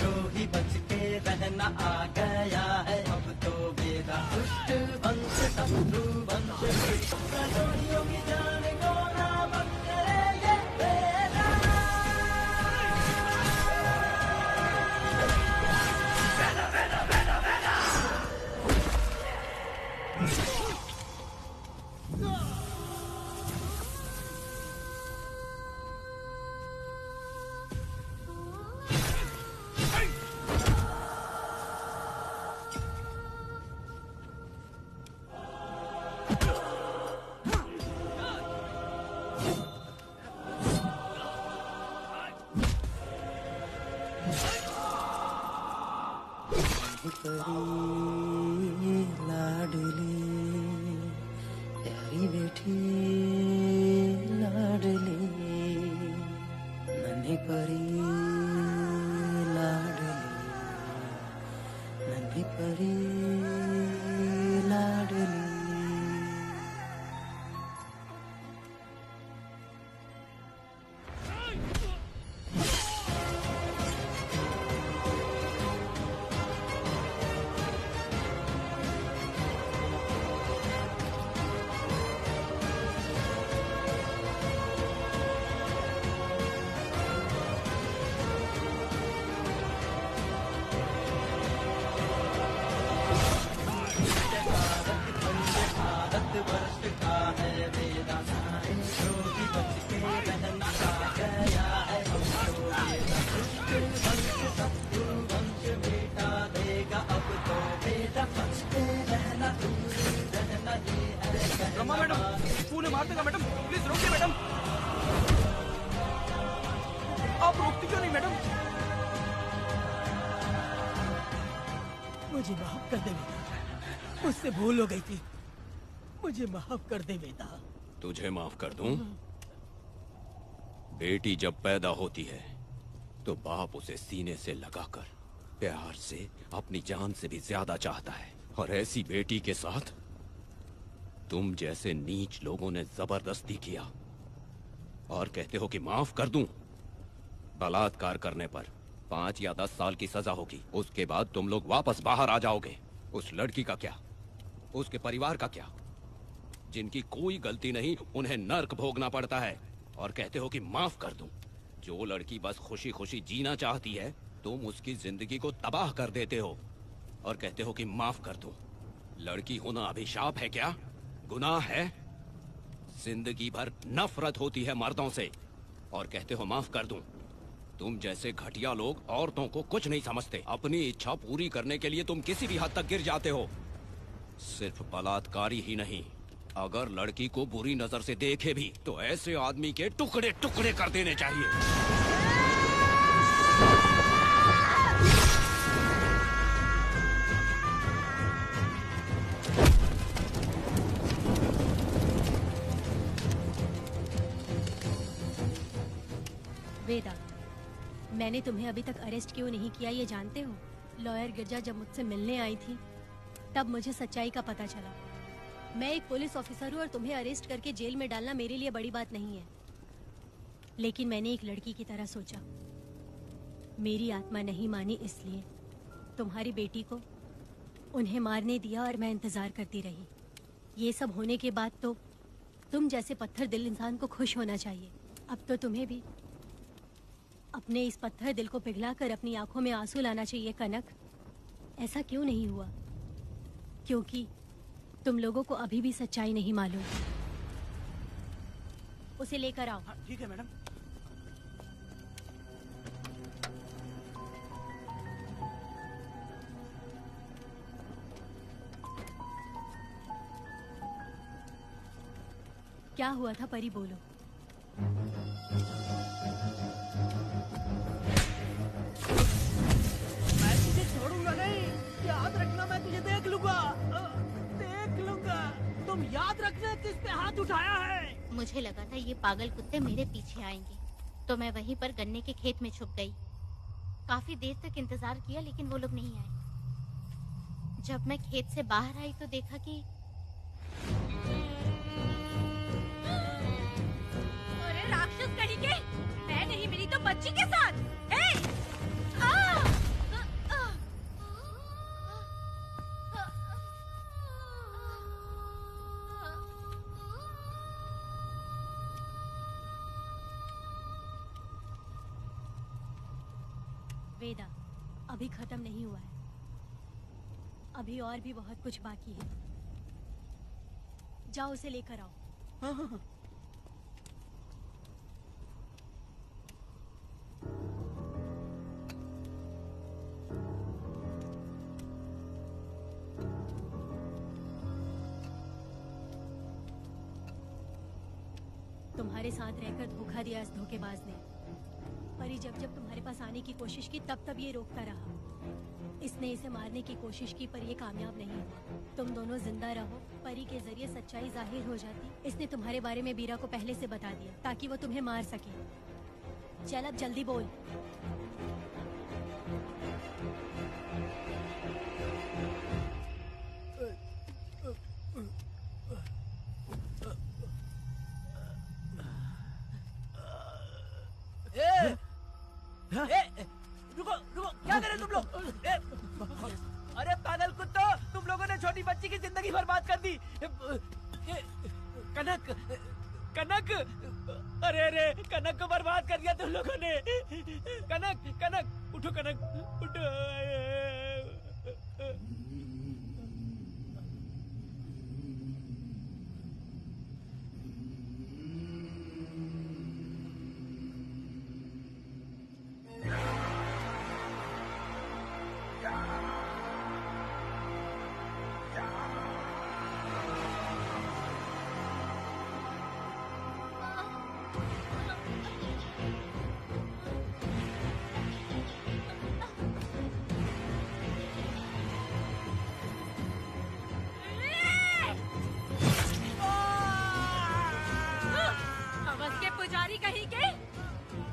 जो ही बच के रहना आ गया है। अब तो मेरा दुष्ट वंश शत्रु वंश करोड़ियों की जान को नाबद करेंगे मेरा। लाडली प्यारी बेटी लाडली नन्ही परी लाडली नन्ही परी लाडली। रमा मैडम, फूल मार देगा मैडम, प्लीज रोकिए मैडम। आप रोकती क्यों नहीं मैडम? मुझे माफ कर दे बेटा, मुझसे भूल हो गई थी। मुझे माफ कर दे बेटा। तुझे माफ कर दूं? बेटी जब पैदा होती है तो बाप उसे सीने से लगाकर प्यार से अपनी जान से भी ज्यादा चाहता है, और ऐसी बेटी के साथ तुम जैसे नीच लोगों ने जबरदस्ती किया और कहते हो कि माफ कर दूं। बलात्कार करने पर 5 या 10 साल की सजा होगी, उसके बाद तुम लोग वापस बाहर आ जाओगे। उस लड़की का क्या, उसके परिवार का क्या, जिनकी कोई गलती नहीं उन्हें नर्क भोगना पड़ता है, और कहते हो कि माफ कर दूं। जो लड़की बस खुशी खुशी जीना चाहती है तुम उसकी जिंदगी को तबाह कर देते हो और कहते हो कि माफ कर दूं। लड़की होना अभिशाप है क्या? गुनाह है? जिंदगी भर नफरत होती है मर्दों से और कहते हो माफ कर दूं। तुम जैसे घटिया लोग औरतों को कुछ नहीं समझते। अपनी इच्छा पूरी करने के लिए तुम किसी भी हद तक गिर जाते हो। सिर्फ बलात्कारी ही नहीं, अगर लड़की को बुरी नजर से देखे भी तो ऐसे आदमी के टुकड़े टुकड़े कर देने चाहिए। वेदा, मैंने तुम्हें अभी तक अरेस्ट क्यों नहीं किया ये जानते हो? लॉयर गिरजा जब मुझसे मिलने आई थी तब मुझे सच्चाई का पता चला। मैं एक पुलिस ऑफिसर हूँ और तुम्हें अरेस्ट करके जेल में डालना मेरे लिए बड़ी बात नहीं है, लेकिन मैंने एक लड़की की तरह सोचा। मेरी आत्मा नहीं मानी, इसलिए तुम्हारी बेटी को उन्हें मारने दिया और मैं इंतजार करती रही। ये सब होने के बाद तो तुम जैसे पत्थर दिल इंसान को खुश होना चाहिए। अब तो तुम्हें भी अपने इस पत्थर दिल को पिघलाकर अपनी आंखों में आंसू लाना चाहिए। कनक, ऐसा क्यों नहीं हुआ? क्योंकि तुम लोगों को अभी भी सच्चाई नहीं मालूम। उसे लेकर आओ। ठीक है मैडम। क्या हुआ था परी, बोलो। मैं तुझे छोड़ूंगा नहीं, याद रखना। मैं तुझे देख लूंगा, देख लूंगा। तुम याद रखना किस पे हाथ उठाया है। मुझे लगा था ये पागल कुत्ते मेरे पीछे आएंगे, तो मैं वहीं पर गन्ने के खेत में छुप गई। काफी देर तक इंतजार किया लेकिन वो लोग नहीं आए। जब मैं खेत से बाहर आई तो देखा कि अरे राक्षस कहीं के, मैं नहीं मिली तो बच्ची के साथ। वेदा, अभी खत्म नहीं हुआ है। अभी और भी बहुत कुछ बाकी है। जाओ उसे लेकर आओ। हाँ हाँ हाँ। तुम्हारे साथ रहकर धोखा दिया इस धोखेबाज ने। परी जब जब तुम्हारे पास आने की कोशिश की तब तब ये रोकता रहा। इसने इसे मारने की कोशिश की पर ये कामयाब नहीं हुआ। तुम दोनों जिंदा रहो, परी के जरिए सच्चाई जाहिर हो जाती। इसने तुम्हारे बारे में बीरा को पहले से बता दिया ताकि वो तुम्हें मार सके। चल अब जल्दी बोल। रुको रुको, क्या करे तुम लोग? अरे पागल कुत्तों, तुम लोगों ने छोटी बच्ची की जिंदगी बर्बाद कर दी। कनक, कनक, अरे अरे कनक को बर्बाद कर दिया तुम लोगों ने। कनक, कनक उठो, कनक उठो। पुजारी कहीं के,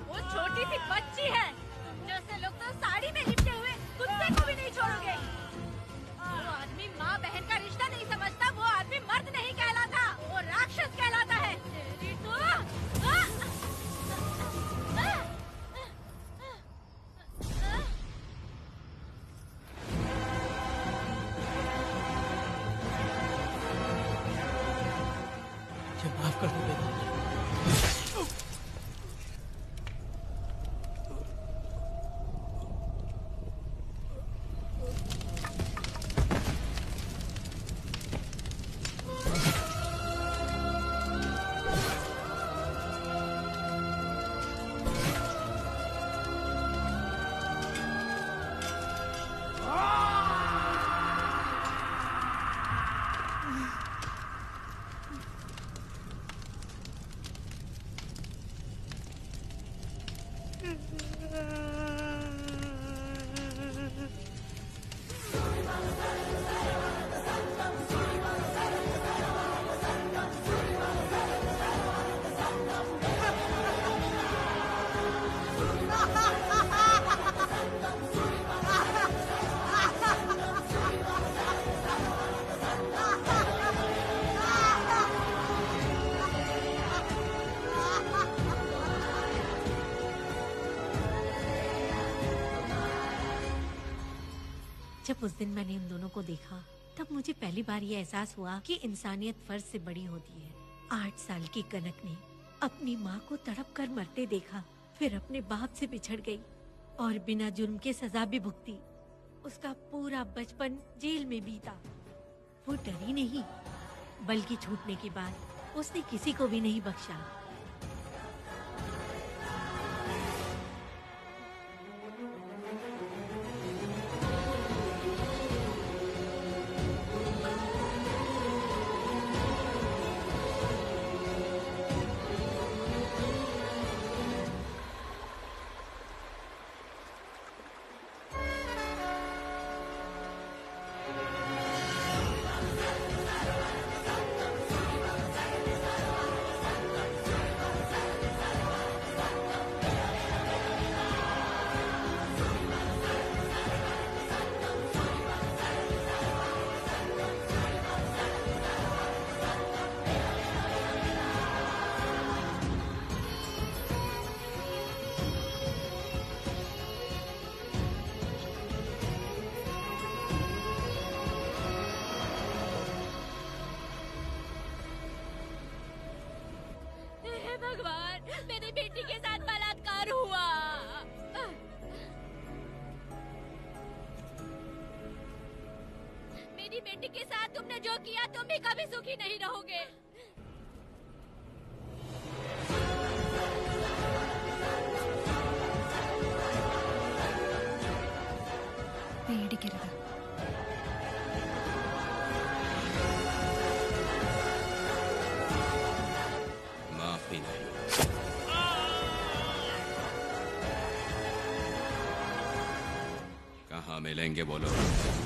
वो छोटी सी बच्ची है। तुम जैसे लोग तो साड़ी में लिपटे हुए कुत्ते को भी नहीं छोड़ोगे। वो आदमी माँ बहन का रिश्ता नहीं समझता, वो आदमी मर्द नहीं कहलाता, वो राक्षस कहलाता है। तेरी तो माफ कर दो। जब उस दिन मैंने इन दोनों को देखा तब मुझे पहली बार ये एहसास हुआ कि इंसानियत फर्ज से बड़ी होती है। 8 साल की कनक ने अपनी माँ को तड़प कर मरते देखा, फिर अपने बाप से बिछड़ गई और बिना जुर्म के सजा भी भुगती। उसका पूरा बचपन जेल में बीता। वो डरी नहीं, बल्कि छूटने के बाद उसने किसी को भी नहीं बख्शा। भगवान, मेरी बेटी के साथ बलात्कार हुआ। मेरी बेटी के साथ तुमने जो किया तुम भी कभी सुखी नहीं रहोगे। पेड़ गिर गया। माफी नहीं। कहाँ मिलेंगे बोलो।